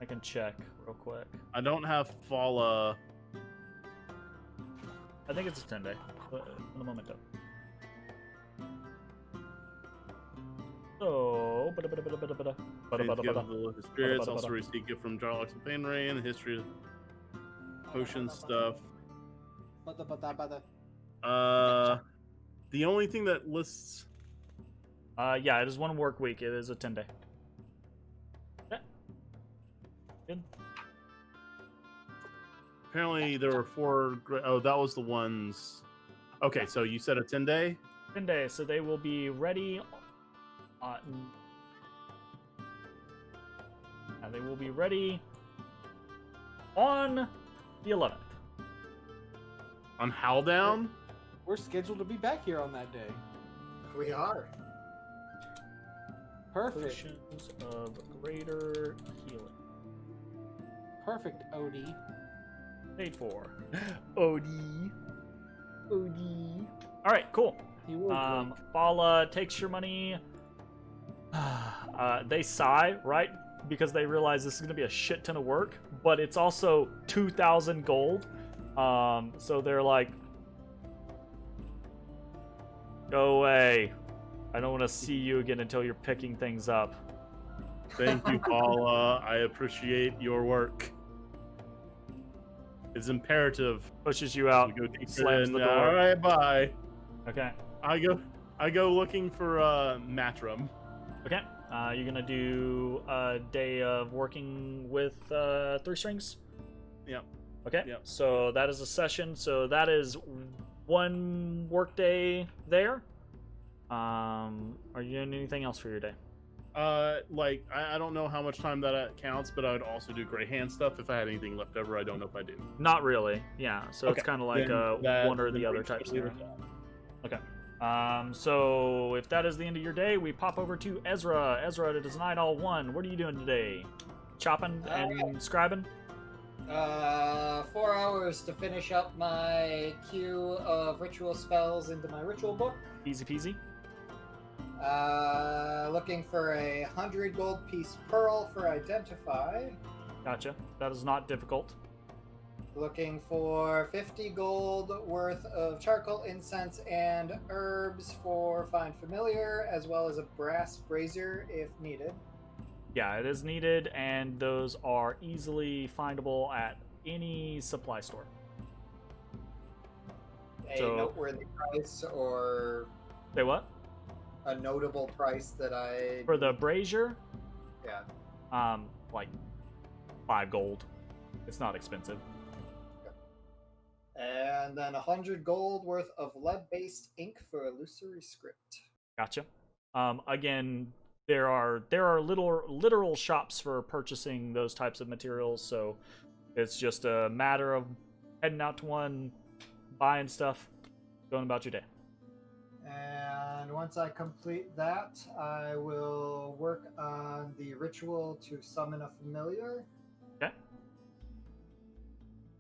I can check real quick. I don't have Fala. I think it's a 10-day. For the moment, though. So, Faith Gift of the Spirits, also receive gift from Jarlax and Pain Rain, history of potion stuff. The only thing that lists. Yeah, it is 1 work week. It is a 10-day. Yeah. Good. Apparently, there were 4. Oh, that was the ones. Okay, so you said a 10-day? 10 days, so they will be ready. They will be ready on the 11th. On Howldown? We're scheduled to be back here on that day. We are. Perfect. Potions of greater healing. Perfect, Odie. Paid for. Odie. Odie. All right, cool. He will Fala takes your money. They sigh, right? Because they realize this is going to be a shit ton of work, but it's also 2,000 gold. So they're like, go away. I don't want to see you again until you're picking things up. Thank you, Paula. I appreciate your work. It's imperative. Pushes you out, We go deeper slams in, the door. All right, bye. Okay. I go looking for Matrim. Okay. You're going to do a day of working with 3 strings? Yep. Okay. Yep. So that is a session. So that is 1 work day there. Are you doing anything else for your day? Like I don't know how much time that counts, but I would also do gray hand stuff if I had anything left over. I don't know if I do. Not really. Yeah. So it's Okay. kind of like Then that- one or the then other we type just leave scenario. it at that. Okay. So if that is the end of your day, we pop over to Ezra. Ezra, it is night all one. What are you doing today? Chopping and scribing? 4 hours to finish up my queue of ritual spells into my ritual book. Easy peasy. Looking for 100 gold piece pearl for identify. Gotcha. That is not difficult. Looking for 50 gold worth of charcoal, incense, and herbs for find familiar, as well as a brass brazier if needed. Yeah, it is needed, and those are easily findable at any supply store. A noteworthy price or Say what? a notable price that I... For the brazier? Yeah. Like 5 gold. It's not expensive. And then 100 gold worth of lead-based ink for illusory script. Gotcha. Again, there are literal shops for purchasing those types of materials, so it's just a matter of heading out to one, buying stuff, going about your day. And once I complete that, I will work on the ritual to summon a familiar. Okay.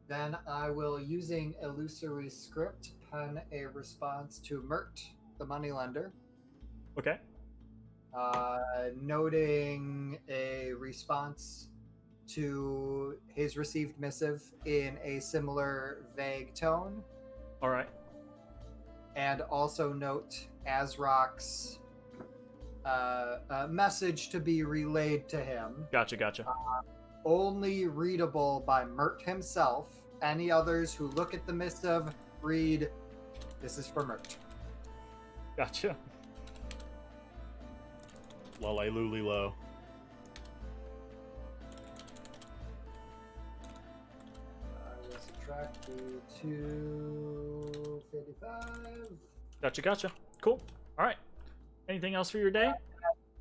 Then I will, using illusory script, pen a response to Mert, the moneylender. Okay. Noting a response to his received missive in a similar vague tone. All right. And also note Azrock's message to be relayed to him. Gotcha. Only readable by Mert himself. Any others who look at the missive read, "This is for Mert." Gotcha. Lale Luli Low. I will subtract the 255. Gotcha. Cool. All right. Anything else for your day?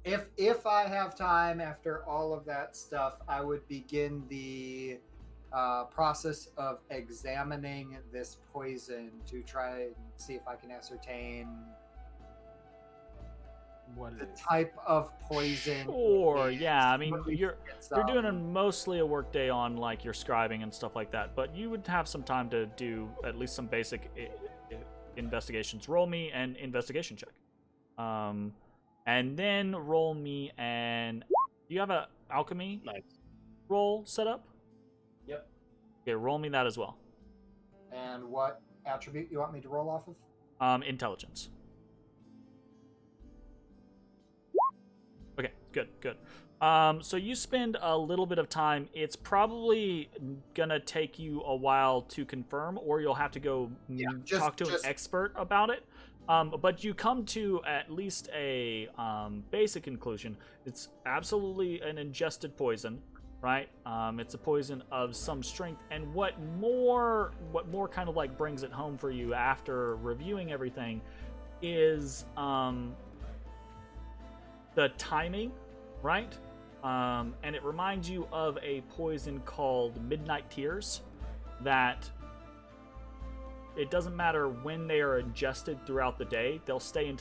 If I have time after all of that stuff, I would begin the process of examining this poison to try and see if I can ascertain What the it is. type of poison. Sure. it is. Yeah. I mean, What we you're can doing mostly a work day on like your scribing and stuff like that, but you would have some time to do at least some basic investigations. Roll me an investigation check. And then roll me an... Do you have a alchemy roll set up? Yep. Okay, roll me that as well. And what attribute you want me to roll off of? Intelligence. Okay, good. So you spend a little bit of time. It's probably gonna take you a while to confirm, or you'll have to go talk to an expert about it. But you come to at least a basic conclusion. It's absolutely an ingested poison, right? It's a poison of some strength. And what more kind of like brings it home for you after reviewing everything is the timing, right? And it reminds you of a poison called Midnight Tears that it doesn't matter when they are ingested throughout the day, they'll stay in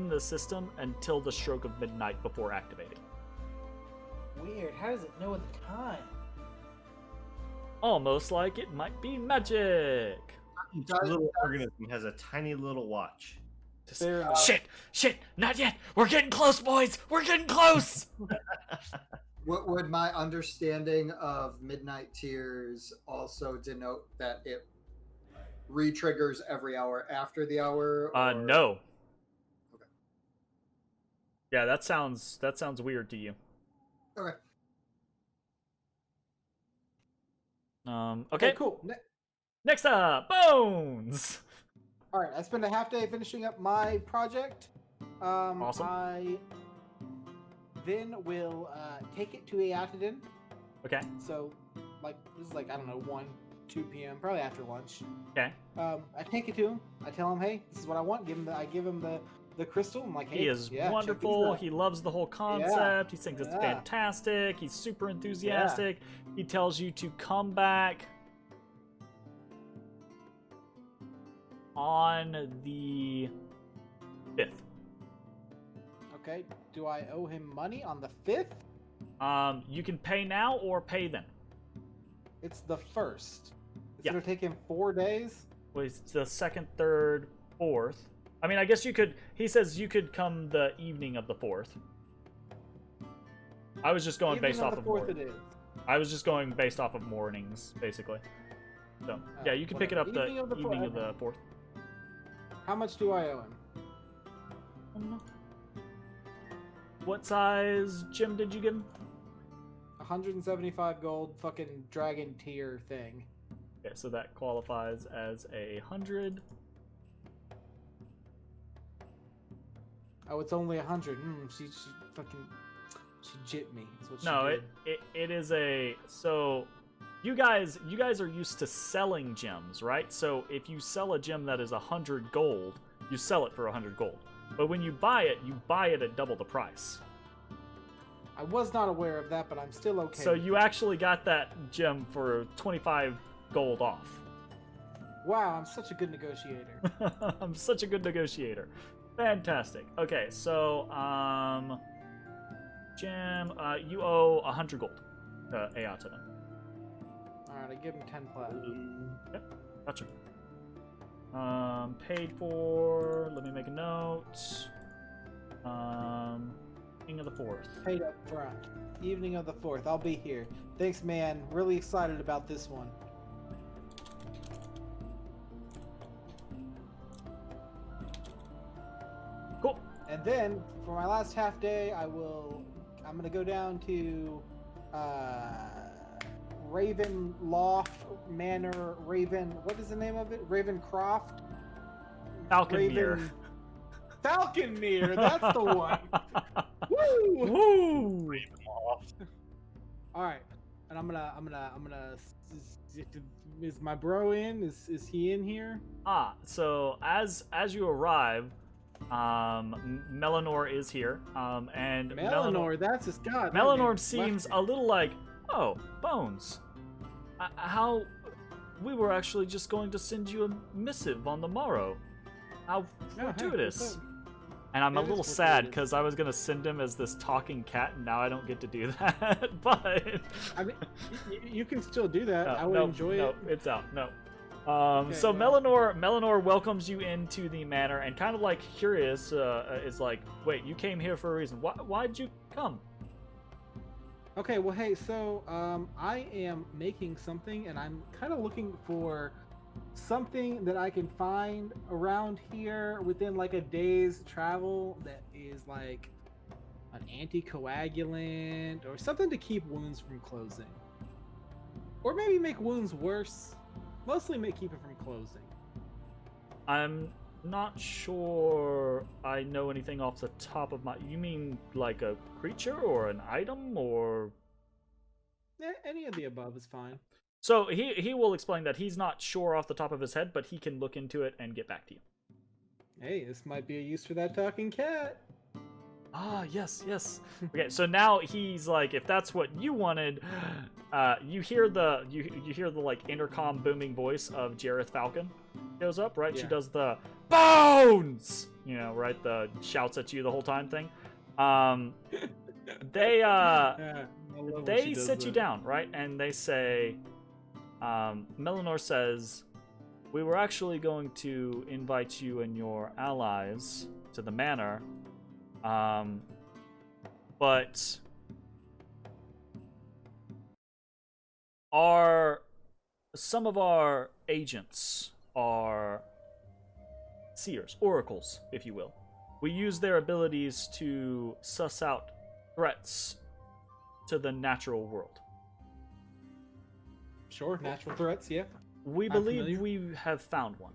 the system until the stroke of midnight before activating. Weird. How does it know at the time? Almost like it might be magic. Each little organism has a tiny little watch. Fair enough. Shit, not yet. We're getting close, boys. We're getting close. What would my understanding of Midnight Tears also denote that it re-triggers every hour after the hour? Or... No. Okay. Yeah, that sounds weird to you. Okay. Okay, cool. Next up, Bones. All right, I spent a half day finishing up my project. Awesome. I then will take it to Eatidon. Okay. So, like, this is like, I don't know, 1, 2 p.m., probably after lunch. Okay. I take it to him. I tell him, hey, this is what I want. I give him the crystal. I'm like, hey, He is yeah, wonderful. check these He loves the whole concept. He thinks it's fantastic. He's super enthusiastic. He tells you to come back on the 5th. Okay. Do I owe him money on the 5th? You can pay now or pay then. It's the 1st. It's Yeah. gonna take him 4 days. Well, it's the 2nd, 3rd, 4th. I mean, I guess you could. He says you could come the evening of the 4th. I was just going based off the of 4th. morning. It is. I was just going based off of mornings, basically. So yeah, you can pick it up the Evening of the evening of fourth. the 4th. How much do I owe him? What size gem did you get him? 175 gold, fucking dragon tier thing. Okay, so that qualifies as 100. Oh, it's only 100. She fucking jit me. Is what she No, did. it is a so. You guys are used to selling gems, right? So if you sell a gem that is 100 gold, you sell it for 100 gold. But when you buy it at double the price. I was not aware of that, but I'm still okay. So with you it. actually got that gem for 25 gold off. Wow, I'm such a good negotiator. I'm such a good negotiator. Fantastic. Okay, so gem, you owe 100 gold to Ayata then. Alright, I give him 10 platinum. Yep, gotcha. Paid for. Let me make a note. King of the 4th. Paid up front. Evening of the 4th. I'll be here. Thanks, man. Really excited about this one. Cool. And then for my last half day, I'm gonna go down to Ravenloft Manor. What is the name of it? Ravencroft. Falconmere. Falconmere. That's the one. Woo! Woo! All right, and I'm gonna. Is my bro in? Is he in here? So as you arrive, Melanor is here. And Melanor, that's his god. Melanor seems a little like, oh, Bones. How we were actually just going to send you a missive on the morrow. How fortuitous. And I'm a little sad because I was gonna send him as this talking cat, and now I don't get to do that. But I mean, you can still do that. I would no, enjoy no, it. it's out. No. Okay, So well. Melanor welcomes you into the manor, and kind of like curious, is like, wait, you came here for a reason. Why'd you come? Okay, well, hey, so I am making something, and I'm kind of looking for something that I can find around here within like a day's travel that is like an anticoagulant or something to keep wounds from closing, or maybe make wounds worse. Mostly keep it from closing. I'm not sure I know anything off the top of my. You mean like a creature or an item or? Yeah, any of the above is fine. So he will explain that he's not sure off the top of his head, but he can look into it and get back to you. Hey, this might be a use for that talking cat. Yes. Okay, so now he's like, if that's what you wanted, you hear the like intercom booming voice of Jareth Falcon goes up, right? Yeah. She does the Bones, right? The shouts at you the whole time thing. They sit you down, right? And they say, Melanor says, we were actually going to invite you and your allies to the manor, but some of our agents are seers, oracles, if you will. We use their abilities to suss out threats to the natural world. Sure, natural threats, yeah. We I'm believe familiar. we have found one.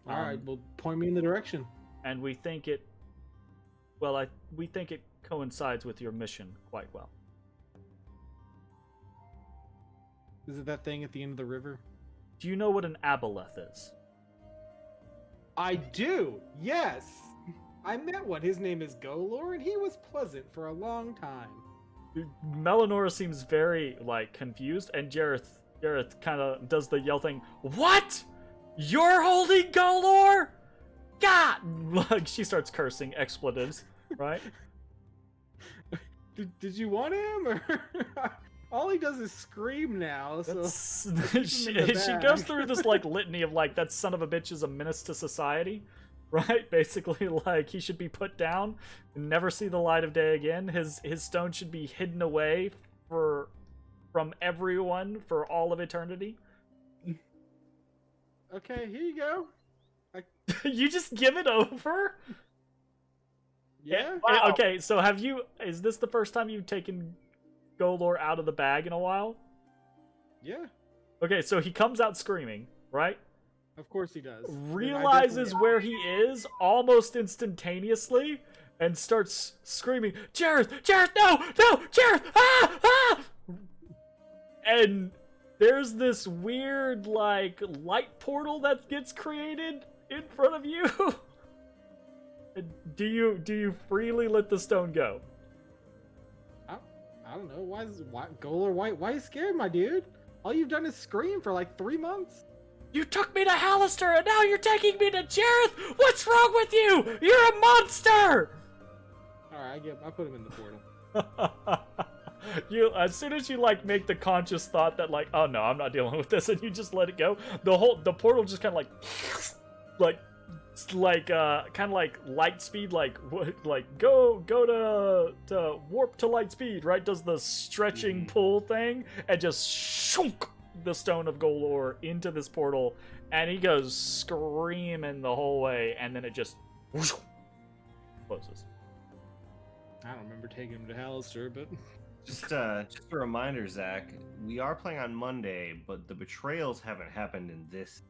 All right, well, point me in the direction. And we think it coincides with your mission quite well. Is it that thing at the end of the river? Do you know what an aboleth is? I do, yes. I met one. His name is Golor, and he was pleasant for a long time. Melanor seems very confused, and Jareth kind of does the yell thing. What? You're holding Golor? God! Like, she starts cursing expletives, right? Did you want him, or all he does is scream now? So She goes through this like litany of like, that son of a bitch is a menace to society, right? Basically, like, he should be put down and never see the light of day again. His stone should be hidden away from everyone for all of eternity. Okay, here you go. You just give it over? Yeah. Wow. Okay, so is this the first time you've taken Golor out of the bag in a while? Yeah. Okay, so he comes out screaming, right? Of course he does. Realizes where he is almost instantaneously and starts screaming, Jareth! Jareth, no! No! Jareth! Ah! Ah! And there's this weird, like, light portal that gets created in front of you. Do you freely let the stone go? I don't know. Why Golor? Why are you scared, my dude? All you've done is scream for like 3 months. You took me to Halaster, and now you're taking me to Jareth. What's wrong with you? You're a monster. All right, I put him in the portal. You, as soon as you like make the conscious thought that like, oh no, I'm not dealing with this, and you just let it go, the portal just kind of like kind of like light speed, like go to warp to light speed, right? Does the stretching pull thing and just shunk the stone of Golor into this portal, and he goes screaming the whole way, and then it just whoosh, closes. I don't remember taking him to Halaster, but Just a reminder, Zach. We are playing on Monday, but the betrayals haven't happened in this.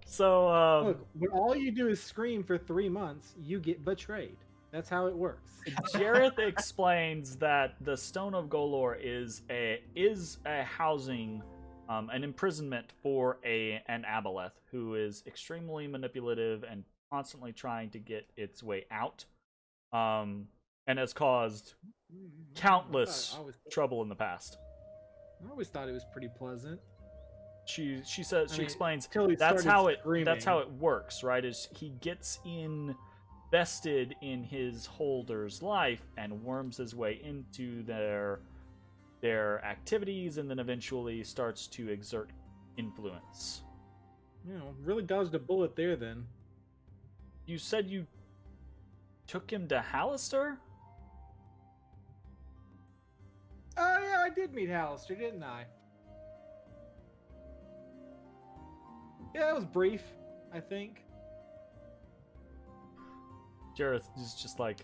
So, look, when all you do is scream for 3 months, you get betrayed. That's how it works. Jareth explains that the Stone of Golor is a housing, an imprisonment for an aboleth who is extremely manipulative and constantly trying to get its way out, and has caused countless trouble in the past. I always thought it was pretty pleasant. She says, she explains till he that's started how that's screaming. how it works, right? Is he gets invested in his holder's life and worms his way into their activities, and then eventually starts to exert influence. You know, really dodged a bullet there then. You said you took him to Halaster? Oh yeah, I did meet Halaster, didn't I? Yeah, it was brief, I think. Jareth is just like,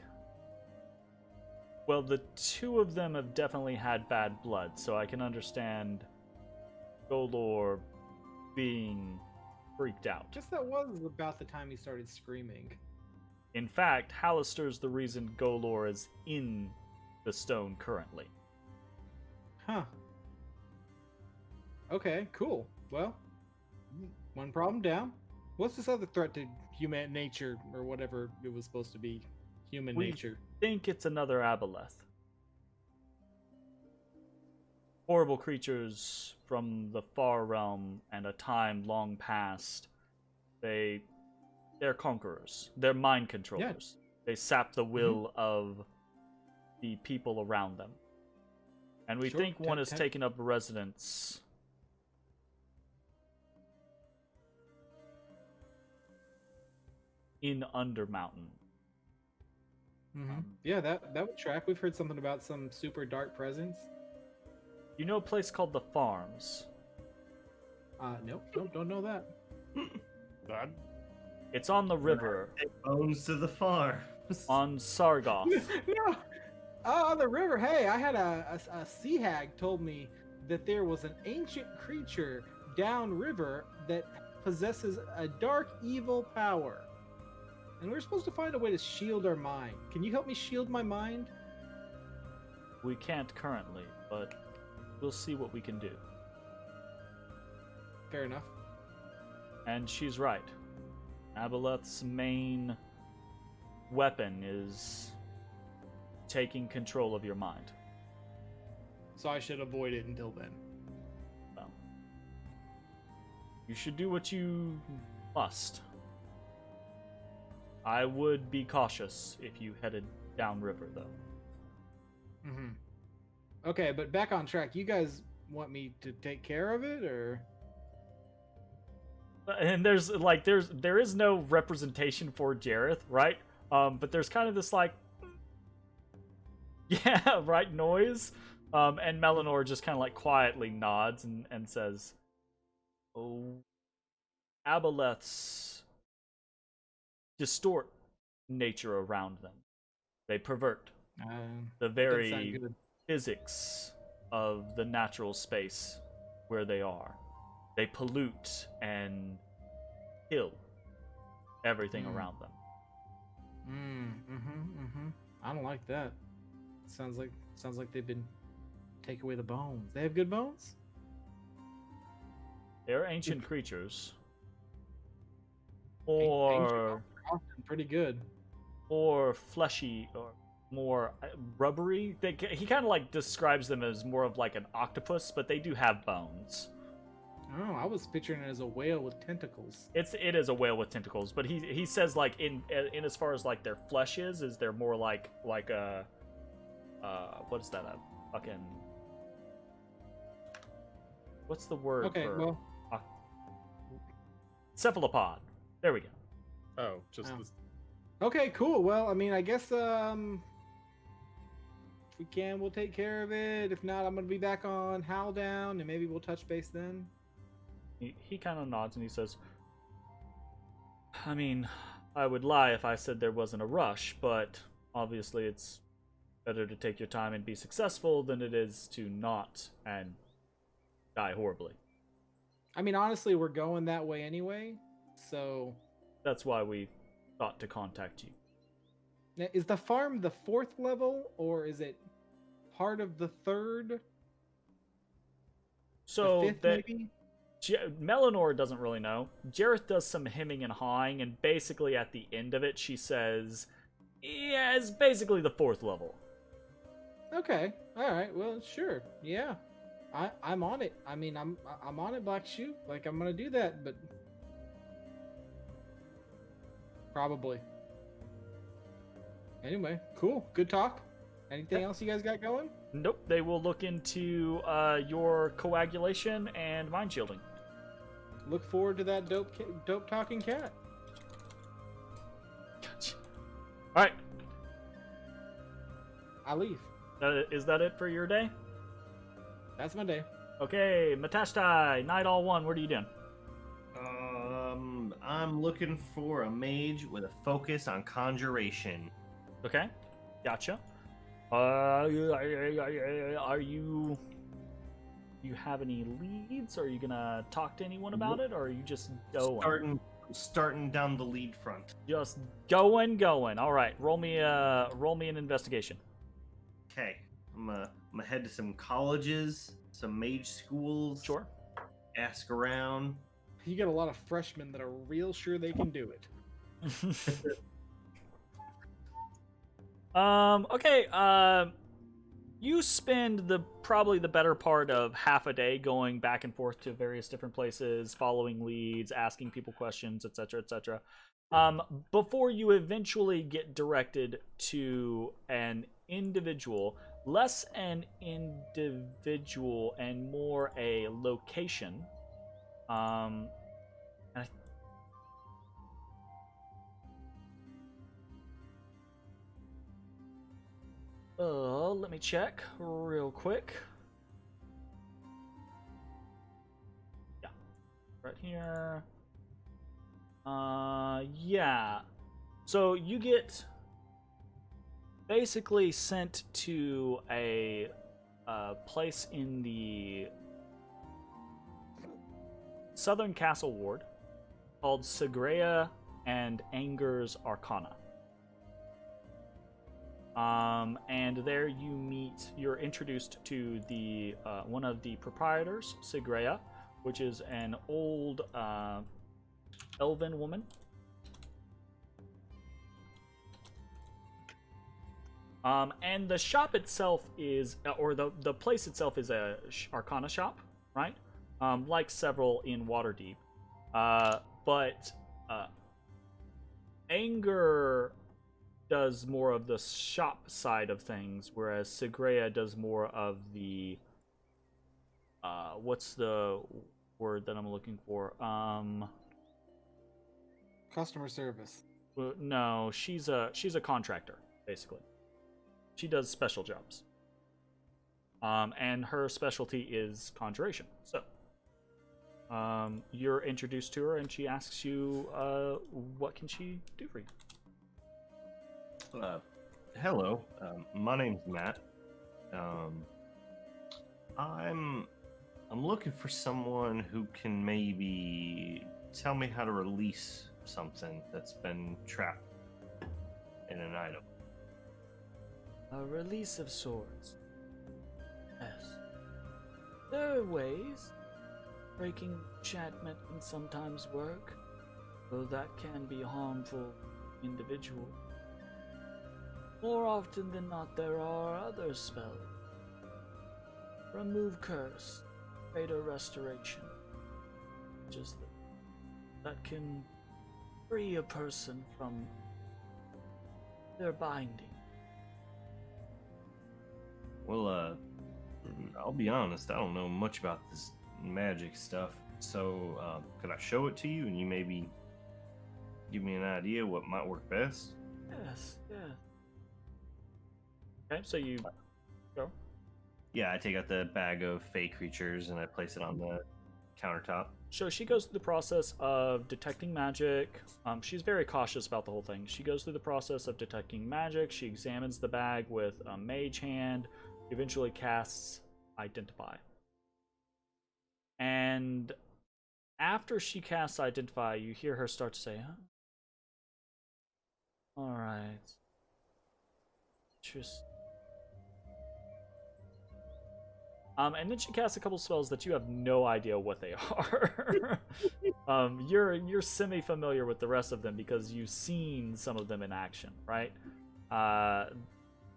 well, the two of them have definitely had bad blood, so I can understand Golor being freaked out. Guess that was about the time he started screaming. In fact, Halaster's the reason Golor is in the stone currently. Huh. Okay, cool. Well, one problem down. What's this other threat to human nature, or whatever it was supposed to be? Human We nature. think it's another aboleth. Horrible creatures from the far realm and a time long past. They're conquerors. They're mind controllers. They sap the will of the people around them. And we Sure, think one has taken up residence in Undermountain. Yeah, that would track. We've heard something about some super dark presence. You know a place called the Farms? Nope, don't know that. God. It's on the river, Take bones to the farm. on Sargoth. No. Oh, on the river. Hey, I had a sea hag told me that there was an ancient creature downriver that possesses a dark evil power. And we're supposed to find a way to shield our mind. Can you help me shield my mind? We can't currently, but we'll see what we can do. Fair enough. And she's right. Aboleth's main weapon is taking control of your mind. So I should avoid it until then. Well, You should do what you must. I would be cautious if you headed downriver, though. Mm-hmm. Okay, but back on track. You guys want me to take care of it, or? And there is no representation for Jareth, right? But there's kind of this like, yeah, right noise. And Melanor just kind of like quietly nods and says, "Oh, aboleths distort nature around them. They pervert the very physics of the natural space where they are. They pollute and kill everything around them." I don't like that. Sounds like they've been take away the bones. They have good bones? They're ancient creatures. Ancient Or are often pretty good. or fleshy or more rubbery. He kind of like describes them as more of like an octopus, but they do have bones. Oh, I was picturing it as a whale with tentacles. It is a whale with tentacles, but he says like in as far as like their flesh is they're more like a what is that, a fucking, what's the word Okay, for well, cephalopod. There we go. Oh, just Oh. this. okay, cool. Well, I mean, I guess if we can, we'll take care of it. If not, I'm gonna be back on Howldown, and maybe we'll touch base then. He kind of nods and he says, "I mean, I would lie if I said there wasn't a rush, but obviously it's better to take your time and be successful than it is to not and die horribly. I mean, honestly, we're going that way anyway, so... That's why we thought to contact you." Now, is the farm the 4th level, or is it part of the 3rd? So the 5th, maybe? Melanor doesn't really know. Jareth does some hemming and hawing, and basically at the end of it, she says, "Yeah, it's basically the 4th level." Okay, alright, well, sure, yeah. I'm on it. I mean, I'm on it, Black Shoe. Like, I'm gonna do that, but... Probably. Anyway, cool. Good talk. Anything else you guys got going? Nope, they will look into your coagulation and mind shielding. Look forward to that dope talking cat. All right, I leave. is that it for your day? That's my day. Okay, Matashtai, Night All One, what are you doing? I'm looking for a mage with a focus on conjuration. Okay, gotcha. Are you... Do you have any leads? Are you gonna talk to anyone about it, or are you just going? Starting down the lead front. Just going. All right, roll me an investigation. Okay, I'm gonna head to some colleges, some mage schools. Sure. Ask around. You get a lot of freshmen that are real sure they can do it. Okay. You spend probably the better part of half a day going back and forth to various different places, following leads, asking people questions, etc., etc. Before you eventually get directed to an individual, less an individual and more a location. Let me check real quick. Yeah, right here. Yeah. So you get basically sent to a place in the Southern Castle Ward called Segrea and Anger's Arcana. And there you're introduced to the one of the proprietors, Segrea, which is an old elven woman. And the shop itself is, or the place itself is a Arcana shop, right? Like several in Waterdeep. But Anger does more of the shop side of things, whereas Segrea does more of the what's the word that I'm looking for? Customer service. No, she's a contractor basically. She does special jobs. And her specialty is conjuration. So, you're introduced to her, and she asks you, what can she do for you? Hello. My name's Matt. I'm looking for someone who can maybe tell me how to release something that's been trapped in an item. A release of sorts. Yes. There are ways. Breaking enchantment can sometimes work, though that can be harmful to individual. More often than not, there are other spells. Remove curse, greater restoration. Just that can free a person from their binding. Well, I'll be honest, I don't know much about this magic stuff. So, could I show it to you and you maybe give me an idea what might work best? Yes, yeah. Okay, so you go. Yeah, I take out the bag of fey creatures and I place it on the countertop. So she goes through the process of detecting magic. She's very cautious about the whole thing. She goes through the process of detecting magic. She examines the bag with a mage hand. Eventually casts Identify. And after she casts Identify, you hear her start to say, huh? Alright. Interesting. And then she casts a couple spells that you have no idea what they are. You're semi-familiar with the rest of them because you've seen some of them in action, right?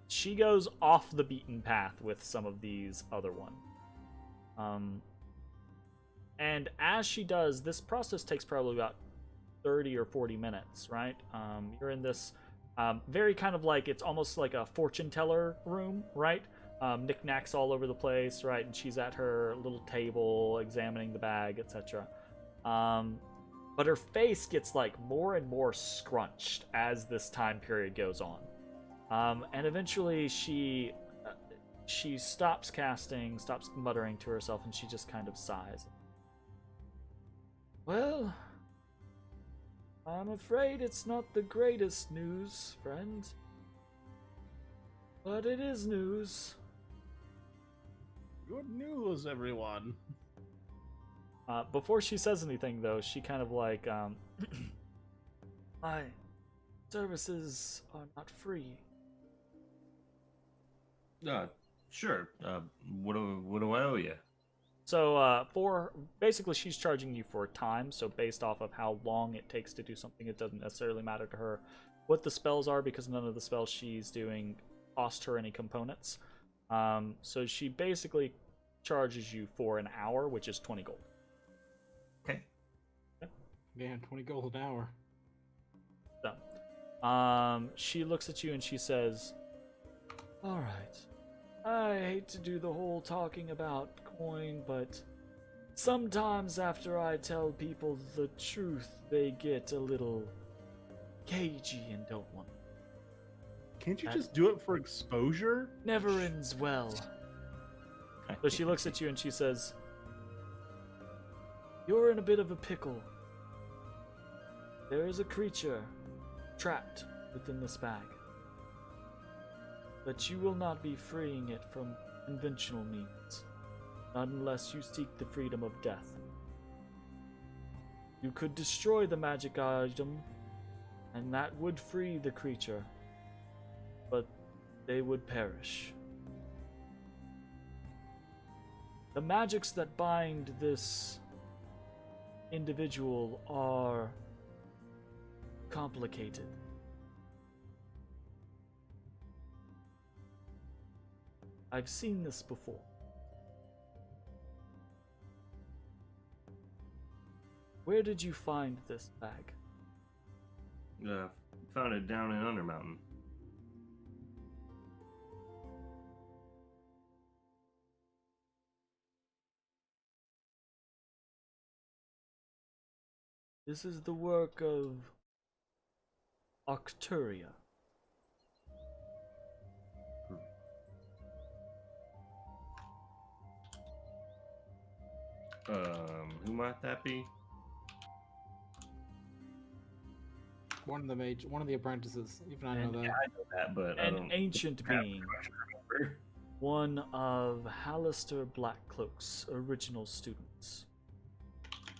She goes off the beaten path with some of these other ones. And as she does, this process takes probably about 30 or 40 minutes, right? You're in this very kind of like, it's almost like a fortune teller room, right? Knickknacks all over the place, right? And she's at her little table examining the bag, etc. But her face gets like more and more scrunched as this time period goes on. And eventually she stops casting, stops muttering to herself, and she just kind of sighs. Well, I'm afraid it's not the greatest news, friend. But it is news. Good news, everyone. Before she says anything, though, she kind of like, my services are not free. Sure. What do I owe you? So, for basically, she's charging you for time. So, based off of how long it takes to do something, it doesn't necessarily matter to her what the spells are because none of the spells she's doing cost her any components. So she basically charges you for an hour, which is 20 gold. Okay. Man, 20 gold an hour. So, she looks at you and she says, "All right. I hate to do the whole talking about coin, but sometimes after I tell people the truth, they get a little cagey and don't want. Can't you just do it for exposure? Never ends well." So she looks at you and she says, "You're in a bit of a pickle. There is a creature trapped within this bag. But you will not be freeing it from conventional means, not unless you seek the freedom of death. You could destroy the magic item, and that would free the creature, but they would perish. The magics that bind this individual are complicated. I've seen this before. Where did you find this bag? Found it down in Undermountain. This is the work of Arcturia. Who might that be? One of the apprentices. Even I know that. I know that, but I An don't ancient have being. to remember. One of Halaster Blackcloak's original students.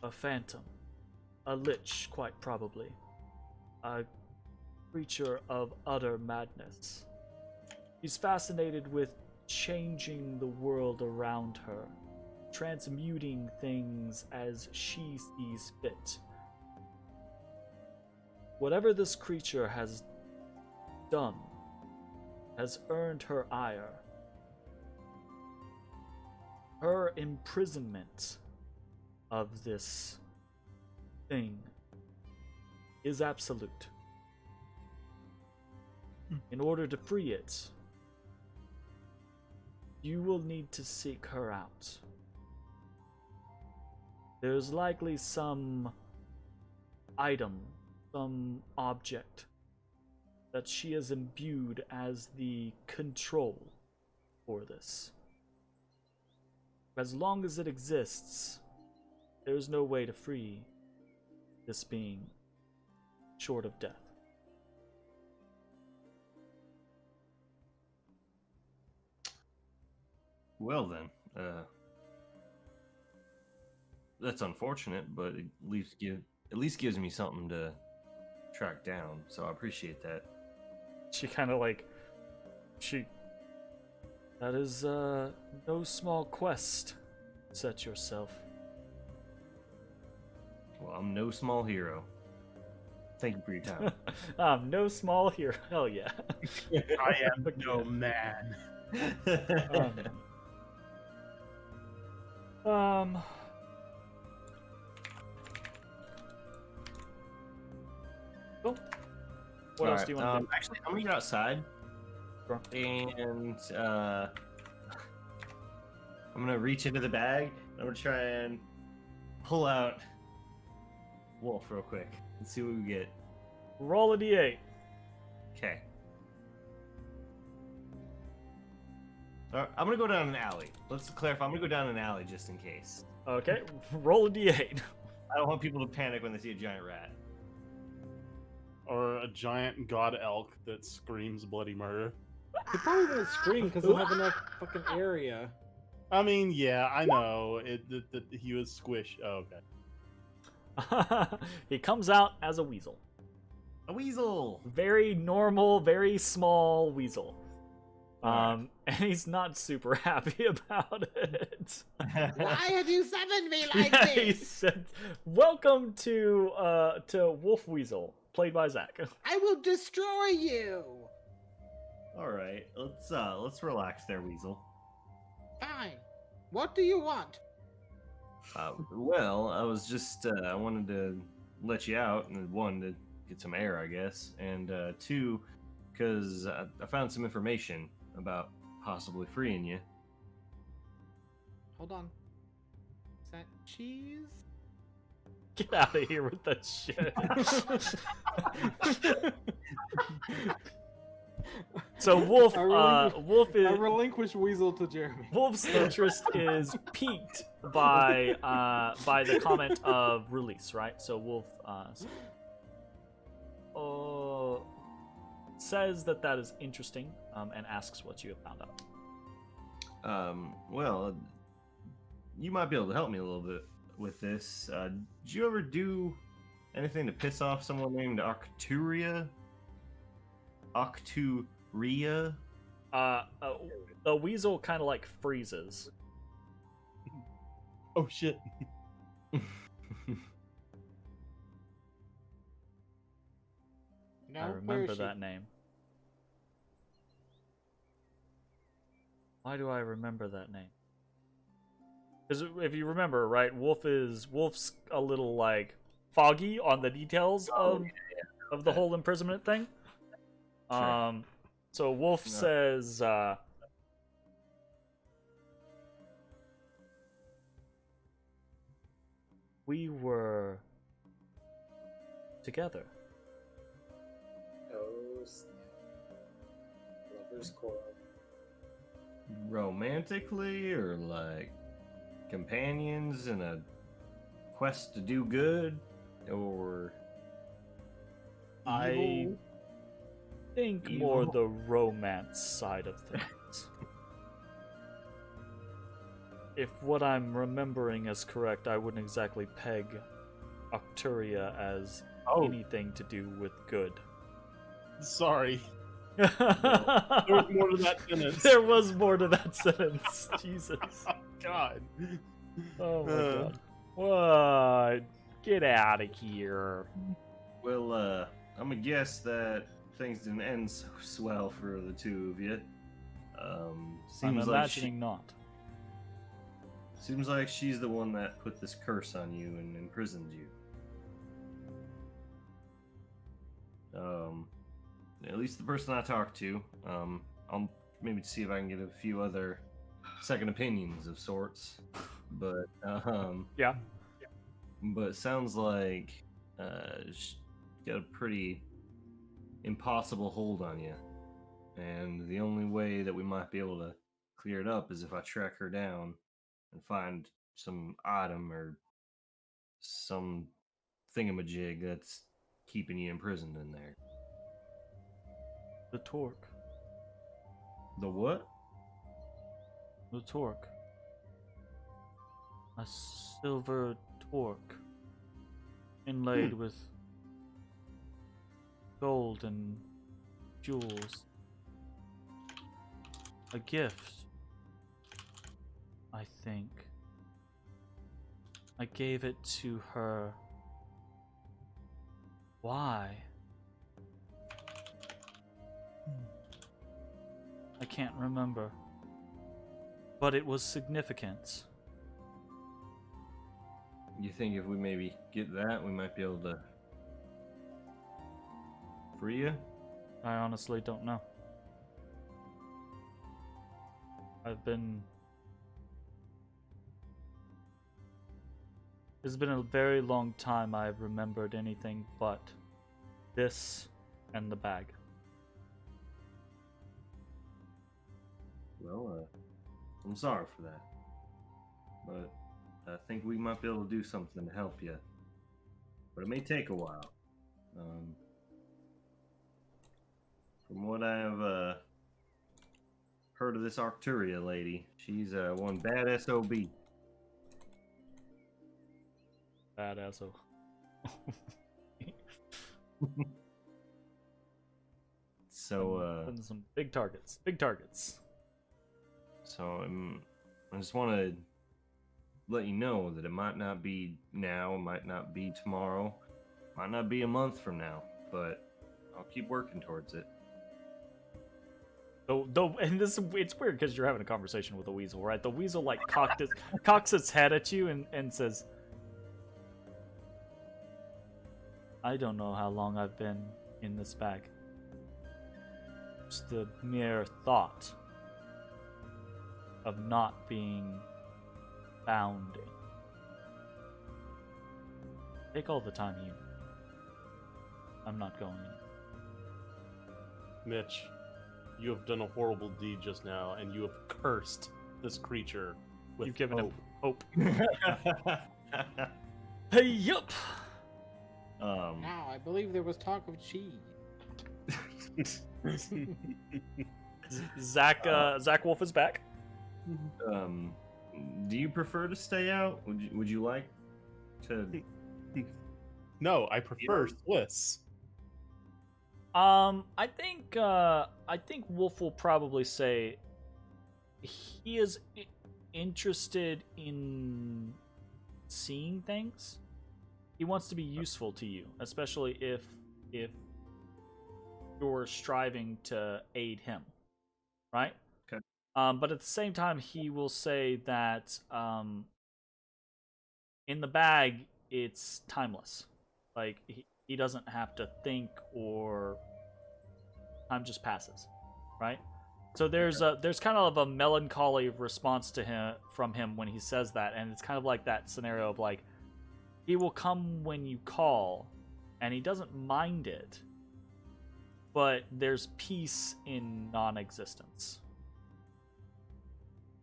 A phantom. A lich, quite probably. A creature of utter madness. She's fascinated with changing the world around her, transmuting things as she sees fit. Whatever this creature has done has earned her ire. Her imprisonment of this thing is absolute. In order to free it, you will need to seek her out. There's likely some item, some object that she has imbued as the control for this. As long as it exists, there's no way to free this being short of death. Well then, that's unfortunate, but at least gives me something to track down. So I appreciate that. She kind of like, that is no small quest. Set yourself. Well, I'm no small hero. Thank you for your time. I'm no small hero. Hell yeah. I am no man. Cool. What else do you want to do? Actually, I'm gonna get outside, Sure. and I'm gonna reach into the bag. I'm gonna try and pull out Wolf real quick and see what we get. Roll a d8. Okay. Alright, I'm gonna go down an alley. Let's clarify. I'm gonna go down an alley just in case. Okay, roll a d8. I don't want people to panic when they see a giant rat. Or a giant god elk that screams bloody murder. They probably won't scream because they'll have enough fucking area. I mean, yeah, I know. He was squished. Oh, okay. He comes out as a weasel. A weasel! Very normal, very small weasel. And he's not super happy about it. Why have you summoned me like Yeah, he this? said, "Welcome to Wolf Weasel, played by Zach." I will destroy you. All right, let's relax there, weasel. Fine. What do you want? Well, I was just I wanted to let you out, and one to get some air, I guess, and two, because I found some information about possibly freeing you. Hold on. Is that cheese? Get out of here with that shit. So Wolf, Wolf I is relinquish Weasel to Jeremy. Wolf's interest is piqued by the comment of release, right? So Wolf says that is interesting, and asks what you have found out. Well, you might be able to help me a little bit with this. Did you ever do anything to piss off someone named Arcturia? Arcturia? The weasel kind of like freezes. Oh shit. No, I where remember is she? that name. Why do I remember that name? Because if you remember, right, Wolf's a little like foggy on the details of the whole imprisonment thing. Sure. So Wolf says, we were together. Oh, snap. Lover's quarrel. Romantically, or like companions in a quest to do good, or I evil? think Evil? more the romance side of things. If what I'm remembering is correct, I wouldn't exactly peg Octuria as anything to do with good. Sorry. There was more to that sentence. There was more to that sentence. Jesus. God. Oh my god. What? Get out of here. Well, I'm gonna guess that things didn't end so swell for the two of you. I'm Seems imagining not. Seems like she's the one that put this curse on you and imprisoned you. At least the person I talked to. I'll maybe see if I can get a few other second opinions of sorts. But Yeah. But it sounds like she got a pretty impossible hold on you, and the only way that we might be able to clear it up is if I track her down and find some item or some thingamajig that's keeping you imprisoned in there. The torque. The what? The torque. A silver torque. Inlaid with gold and jewels. A gift. I think. I gave it to her. Why? I can't remember. But it was significant. You think if we maybe get that, we might be able to free you? I honestly don't know. It's been a very long time I've remembered anything but this and the bag. Well, I'm sorry for that. But I think we might be able to do something to help you. But it may take a while. From what I've heard of this Arcturia lady, she's one bad SOB. Badass. So, some big targets. Big targets. So I just want to let you know that it might not be now, it might not be tomorrow, might not be a month from now, but I'll keep working towards it. Though, and this it's weird because you're having a conversation with a weasel, right? The weasel like cocks its head at you and says, "I don't know how long I've been in this bag. Just the mere thought of not being bound. Take all the time you need. I'm not going in." Mitch, you have done a horrible deed just now, and you have cursed this creature with You've given him hope. Hey, yup. Now, I believe there was talk of cheese. Zach Wolf is back. Do you prefer to stay out? Would you like to? No, I prefer Swiss. I think Wolf will probably say he is interested in seeing things. He wants to be useful to you, especially if you're striving to aid him, right? Okay. But at the same time, he will say that in the bag, it's timeless. Like he doesn't have to think, or time just passes, right? So there's kind of a melancholy response to him from him when he says that, and it's kind of like that scenario of like, he will come when you call, and he doesn't mind it, but there's peace in non-existence.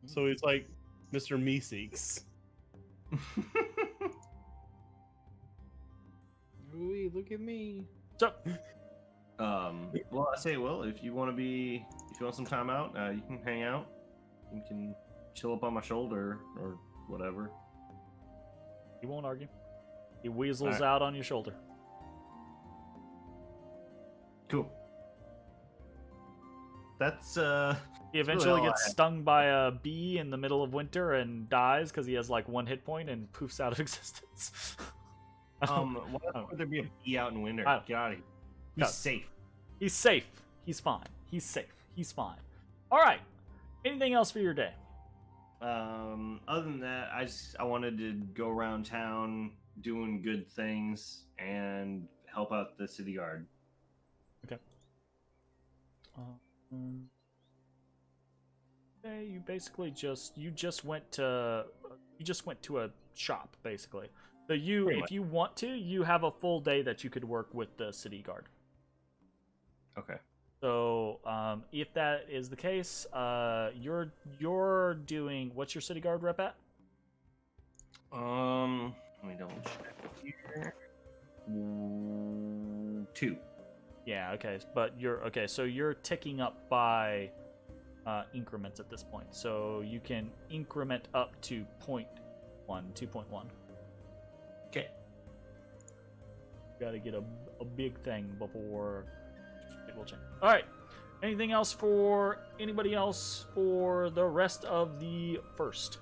So he's like Mr. Meeseeks. Ooh, look at me. So, well, I say, well, if you want some time out, you can hang out. You can chill up on my shoulder or whatever. he won't argue. He weasels Alright. out on your shoulder. Cool. That's He eventually all gets I had. stung by a bee in the middle of winter and dies because he has like 1 hit point and poofs out of existence. why would there be a bee out in winter? I don't- Get out of here. No. He's safe. He's safe. He's fine. He's safe. He's fine. All right. Anything else for your day? Other than that, I wanted to go around town doing good things and help out the city guard. Okay, you basically just went to a shop basically. So you, Pretty if much. you want to, you have a full day that you could work with the city guard. Okay. So if that is the case, you're doing, what's your city guard rep at? Let me double check here. 2. Yeah, okay, but so you're ticking up by increments at this point. So you can increment up to 2.1. Okay. Gotta get a big thing before it will change. Alright. Anything else for anybody else for the rest of the first?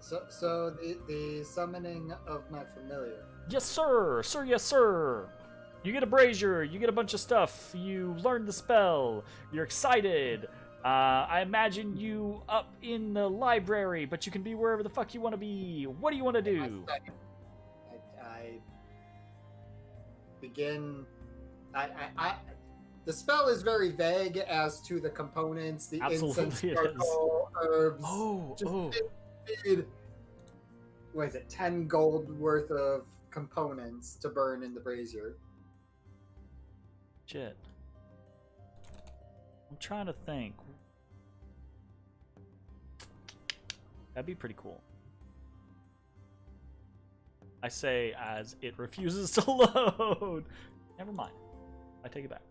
So the summoning of my familiar. Yes, sir! Sir, yes, sir! You get a brazier, you get a bunch of stuff, you learn the spell, you're excited. I imagine you up in the library, but you can be wherever the fuck you want to be. What do you want to do? I begin. The spell is very vague as to the components, the Absolutely incense, it is. charcoal, herbs. Oh, Just oh. need, what is it? 10 gold worth of components to burn in the brazier. Shit. I'm trying to think. That'd be pretty cool. I say as it refuses to load. Never mind. I take it back.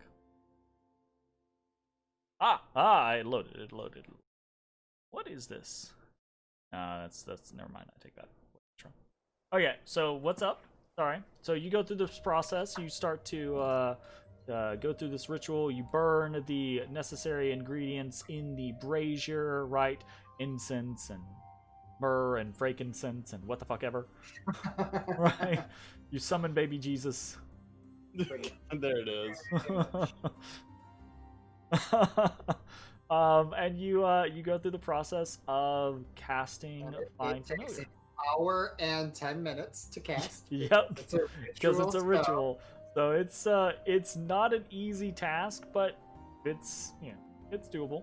It loaded. What is this? That's never mind. I take that. Okay, so what's up? Sorry. So you go through this process. You start to go through this ritual. You burn the necessary ingredients in the brazier, right? Incense and myrrh and frankincense and what the fuck ever. Right? You summon baby Jesus. And there it is. And you go through the process of casting Find It takes Familiar. an hour and 10 minutes to cast. Yep, It's a because it's a spell. ritual. So it's not an easy task, but it's it's doable.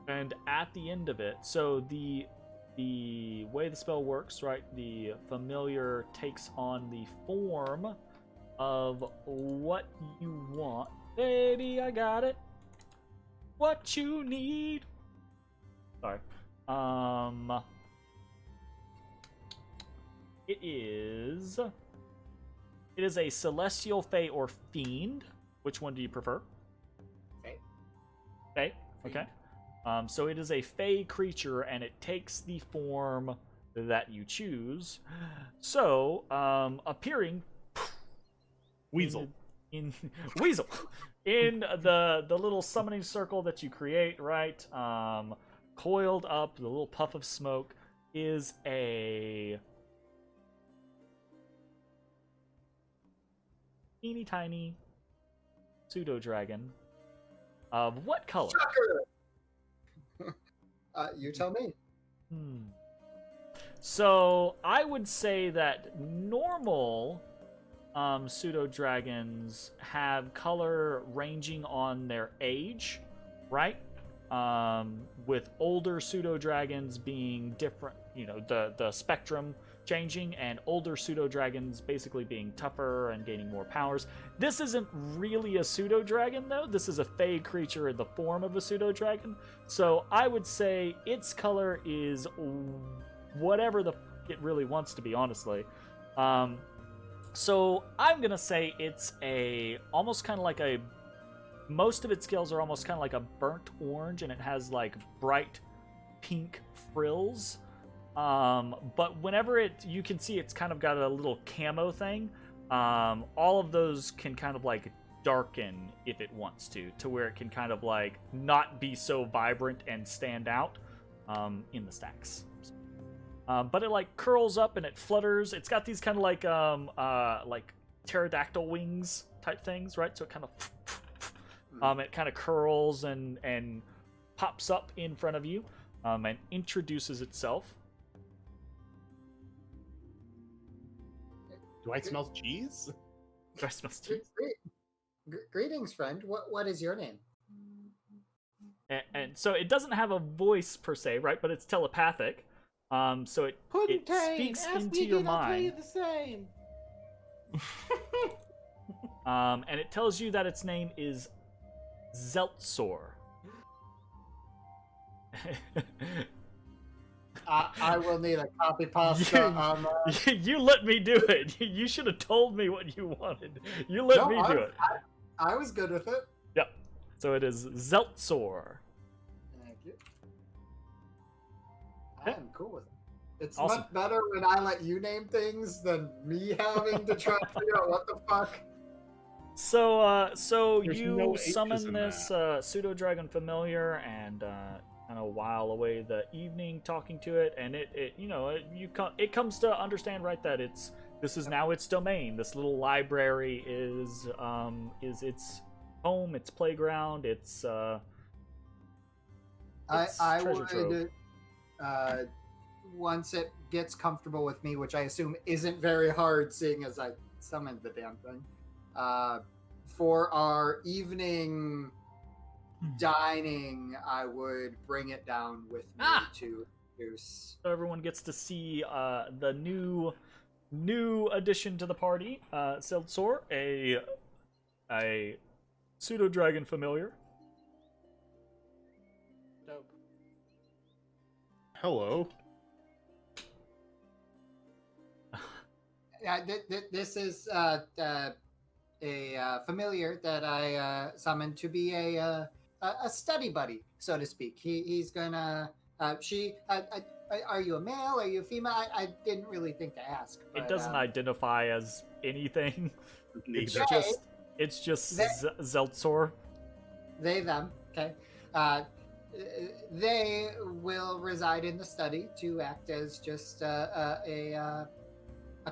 And at the end of it, so the way the spell works, right? The familiar takes on the form of what you want. Baby, I got it. What you need. Sorry. It is a celestial, fae, or fiend. Which one do you prefer? Fae. Fae. Okay. So it is a fae creature, and it takes the form that you choose. So, appearing Weasel. in Weasel in the little summoning circle that you create, right? Coiled up, the little puff of smoke is a teeny tiny pseudo dragon of what color? You tell me. So I would say that normal pseudo dragons have color ranging on their age, right? With older pseudo dragons being different, the spectrum changing, and older pseudo dragons basically being tougher and gaining more powers. This isn't really a pseudo dragon though. This is a fey creature in the form of a pseudo dragon. So I would say its color is whatever it really wants to be, honestly. So I'm gonna say it's almost kind of like most of its scales are almost kind of like a burnt orange, and it has like bright pink frills. But whenever you can see it's kind of got a little camo thing. All of those can kind of like darken if it wants to where it can kind of like not be so vibrant and stand out in the stacks. But it like curls up and it flutters. It's got these kind of like pterodactyl wings type things, right? So it kind of it kind of curls and pops up in front of you and introduces itself. Do I smell cheese? Do I smell cheese? Greetings, friend. What is your name? And so it doesn't have a voice per se, right? But it's telepathic. So it speaks into your mind. I'll tell you the same. And it tells you that its name is Zeltzor. I will need a copy pasta on that. You let me do it. You should have told me what you wanted. You let me do it. I was good with it. Yep. So it is Zeltzor. Thank you. I'm cool with it. It's awesome. Much better when I let you name things than me having to try to figure out what the fuck. So There's you no H's summon in this pseudo dragon familiar and kind of while away the evening talking to it, and it comes to understand, right, that this is now its domain. This little library is its home, its playground, its I treasure trove. would once it gets comfortable with me, which I assume isn't very hard, seeing as I summoned the damn thing. For our evening dining, I would bring it down with me to introduce. So everyone gets to see the new addition to the party, Zeltzor, a pseudo dragon familiar. Dope. Hello. This is a familiar that I summoned to be a study buddy, so to speak. He's gonna. Are you a male? Are you a female? I didn't really think to ask. But, It doesn't identify as anything. Neither. It's just Zeltzor. They, them. Okay. They will reside in the study to act as just a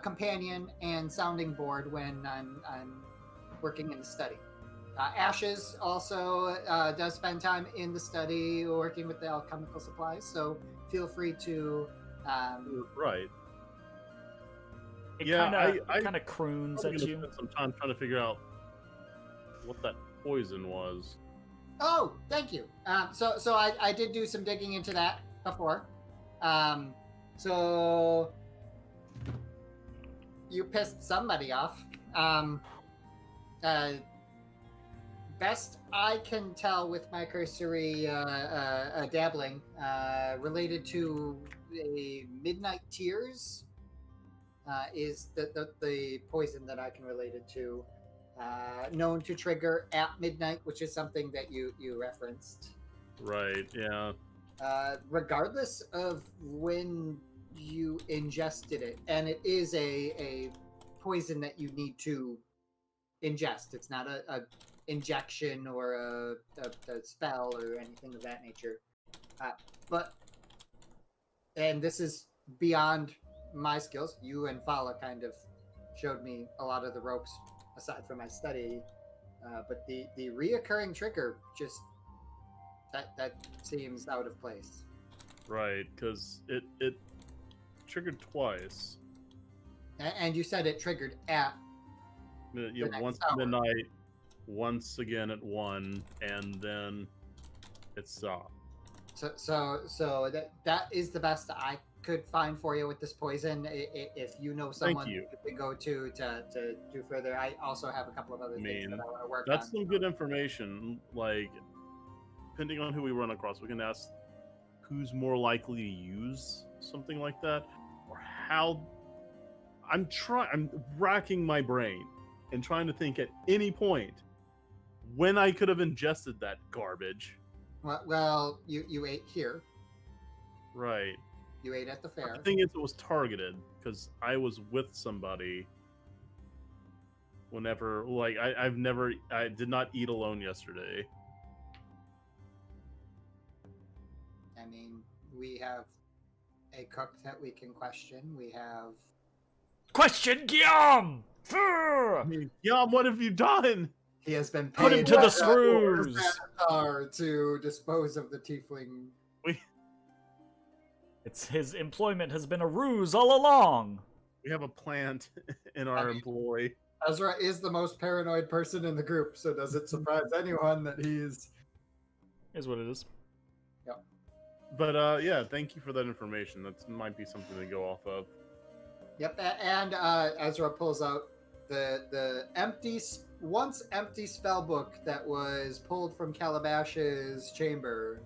companion and sounding board when I'm working in the study. Ashes also does spend time in the study working with the alchemical supplies, so feel free to. Right. It Yeah, kind of croons I'm at gonna you. spend some time trying to figure out what that poison was. Oh, thank you. So I did do some digging into that before. So you pissed somebody off. Best I can tell with my cursory dabbling, related to a midnight tears, is the poison that I can relate it to. Known to trigger at midnight, which is something that you referenced. Right, yeah. Regardless of when you ingested it, and it is a poison that you need to ingest. It's not a injection or a spell or anything of that nature. And this is beyond my skills. You and Fala kind of showed me a lot of the ropes aside from my study, but the reoccurring trigger just that seems out of place. Right, because it triggered twice. And you said it triggered at. Yeah, next once hour. at midnight, once again at 1, and then it stopped. So that is the best I could find for you with this poison. If you know someone you. can go to do further, I also have a couple of other things that I want to work That's on. some good information. Like, depending on who we run across, we can ask who's more likely to use something like that, or how. I'm racking my brain and trying to think at any point when I could have ingested that garbage. Well, you ate here. Right. You ate at the fair. The thing is, it was targeted because I was with somebody. Whenever, like, I did not eat alone yesterday. I mean, we have a cook that we can question. We have. Question Guillaume! Yum, what have you done? He has been Put him paid to the by screws! Xanathar to dispose of the tiefling. His employment has been a ruse all along. We have a plant in our employ. Ezrah is the most paranoid person in the group, so does it surprise anyone that he's... Is what it is. But yeah, thank you for that information. That might be something to go off of. Yep, and Ezrah pulls out the once empty spell book that was pulled from Calabash's chamber,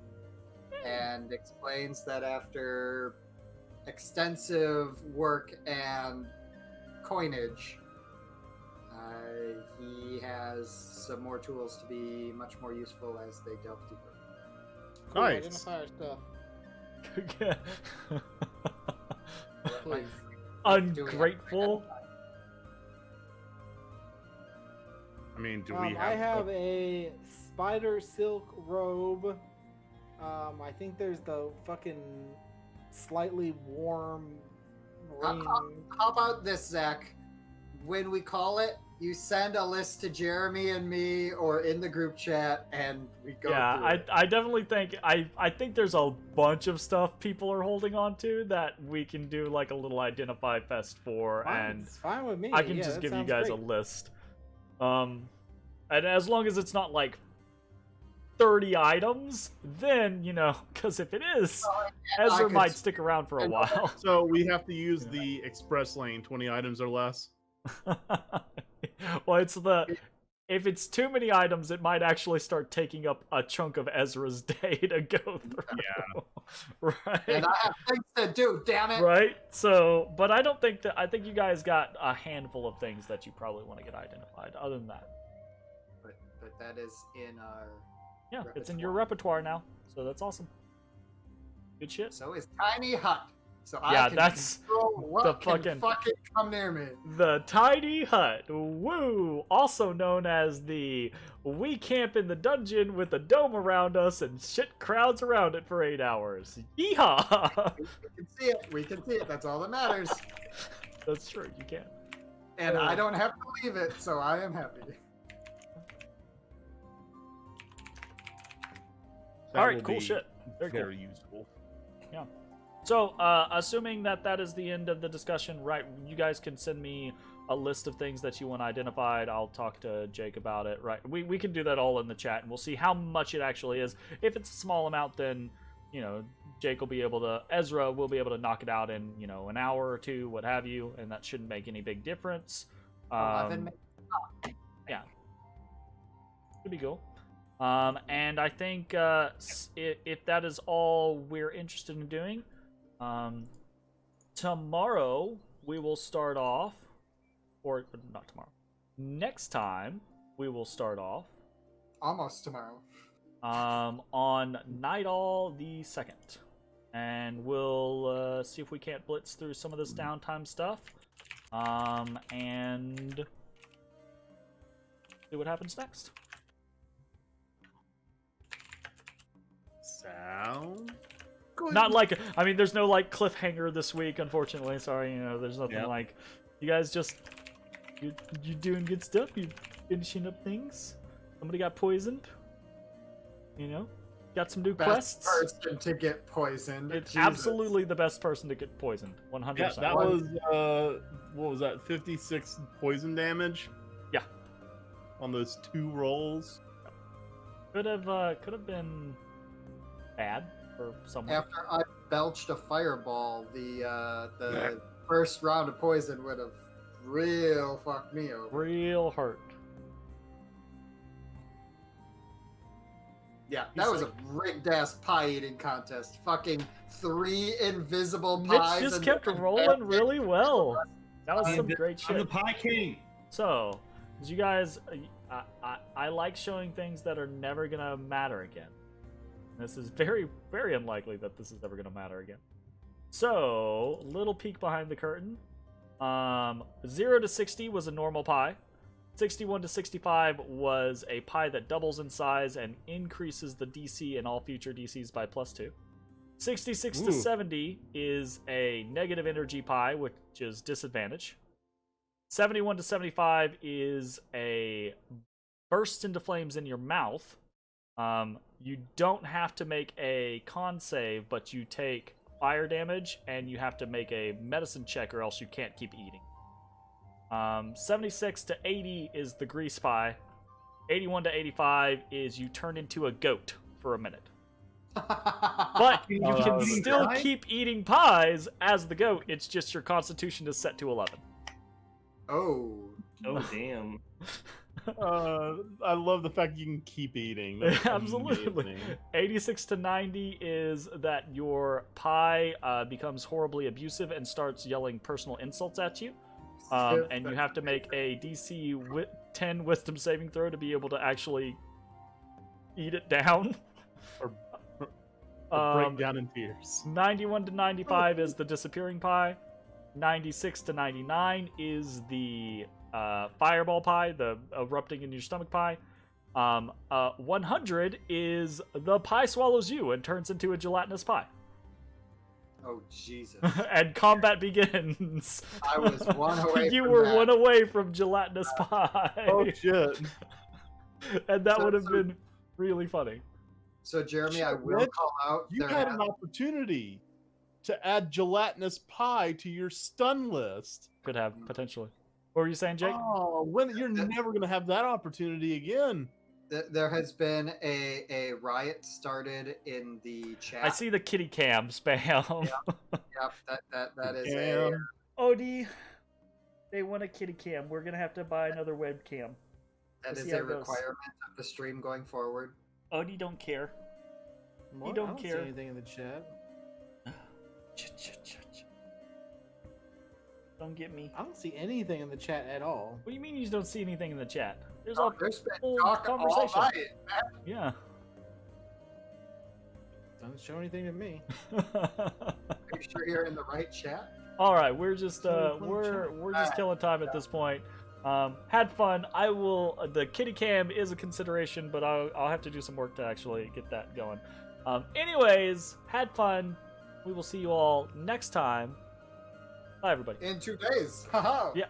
and explains that after extensive work and coinage, he has some more tools to be much more useful as they delve deeper. Cool, Nice. identifier stuff. Please. Ungrateful. I mean, do we have? I have a spider silk robe. I think there's the fucking slightly warm ring. How about this, Zach? When we call it, you send a list to Jeremy and me or in the group chat, and we go Yeah, through it. I definitely think I think there's a bunch of stuff people are holding on to that we can do like a little identify fest for, and It's fine with me. I can Yeah, just that give you sounds guys great. a list. And as long as it's not like 30 items, then, you know, because if it is, I Ezra could might stick around for a while. So we have to use the express lane, 20 items or less. Well, if it's too many items, it might actually start taking up a chunk of Ezra's day to go through. Yeah. Right. And I have things to do, damn it! Right. So, but I don't think that. I think you guys got a handful of things that you probably want to get identified. Other than that, But that is in our... yeah, it's in your repertoire now. So that's awesome. Good shit. So is Tiny Hut. So Yeah, I can that's control what the can fucking come near me. The Tiny Hut, woo! Also known as the we camp in the dungeon with a dome around us and shit crowds around it for 8 hours. Yeehaw! We can see it. We can see it. That's all that matters. That's true, you can. And I don't have to leave it, so I am happy. That Alright, will cool be shit. Very cool. Very useful. Yeah. So, assuming that that is the end of the discussion, right, you guys can send me a list of things that you want identified. I'll talk to Jake about it, right? We can do that all in the chat, and we'll see how much it actually is. If it's a small amount, then, you know, Jake will be able to, Ezra will be able to knock it out in, you know, an hour or two, what have you, and that shouldn't make any big difference. 11 Yeah. Should be cool. And I think if that is all we're interested in doing, tomorrow we will start off, or not tomorrow, next time we will start off almost tomorrow. on Night All the 2nd. And we'll see if we can't blitz through some of this downtime stuff. And see what happens next. Sound good. Not like, I mean, there's no like cliffhanger this week, unfortunately. Sorry, you know, there's nothing Yep. like. You guys just you doing good stuff. You finishing up things. Somebody got poisoned. You know, got some new Best quests. person to get poisoned. It's Jesus. absolutely the best person to get poisoned. 100%. Yeah, that was what was that? 56 poison damage. Yeah. On those 2 rolls. Could have been bad for someone. After I belched a fireball, the first round of poison would have real fucked me over. Real hurt. Yeah, He's that was like- a rigged ass pie eating contest. Fucking 3 invisible Mitch pies. just and kept then rolling really well. That was I'm some the- great I'm the shit. Pie King. So, did you guys? I like showing things that are never gonna matter again. This is very, very unlikely that this is ever gonna matter again. So, little peek behind the curtain. 0 to 60 was a normal pie. 61 to 65 was a pie that doubles in size and increases the DC in all future DCs by +2. 66 to Ooh. 70 is a negative energy pie, which is disadvantage. 71 to 75 is a burst into flames in your mouth. You don't have to make a con save, but you take fire damage, and you have to make a medicine check, or else you can't keep eating. 76 to 80 is the grease pie. 81 to 85 is you turn into a goat for a minute. But you Oh, can that was still pie? keep eating pies as the goat. It's just your constitution is set to 11. Oh. Oh damn! I love the fact you can keep eating. That's Absolutely. amazing. 86 to 90 is that your pie becomes horribly abusive and starts yelling personal insults at you. And you have to make a DC 10 wisdom saving throw to be able to actually eat it down. Or break down in tears. 91 to 95 is the disappearing pie. 96 to 99 is the fireball pie, the erupting in your stomach pie. 100 is the pie swallows you and turns into a gelatinous pie. Oh, Jesus. And combat begins. I was one away You from were that. one away from gelatinous pie. Oh shit! And that So- would have so- been really funny. So, Jeremy, I Shit, will Rich, call out. You there had has- an opportunity to add gelatinous pie to your stun list. Could have, potentially. What were you saying, Jake? Oh, when you're never gonna have that opportunity again. There has been a riot started in the chat. I see the kitty cam spam. Yep, that is a. Damn. Odie, they want a kitty cam. We're gonna have to buy another webcam. That Let's is see how a it goes. requirement of the stream going forward. Odie don't care. What? don't I don't care. see anything in the chat. Don't get me. I don't see anything in the chat at all. What do you mean you don't see anything in the chat? There's Oh, all there's been full talk all conversation. night. Yeah. Doesn't show anything to me. Are you sure you're in the right chat? All right, we're just So we're we're just killing time at this point. Had fun. I will. The kitty cam is a consideration, but I'll have to do some work to actually get that going. Anyways, had fun. We will see you all next time. Bye, everybody. In 2 days. Haha. Yeah.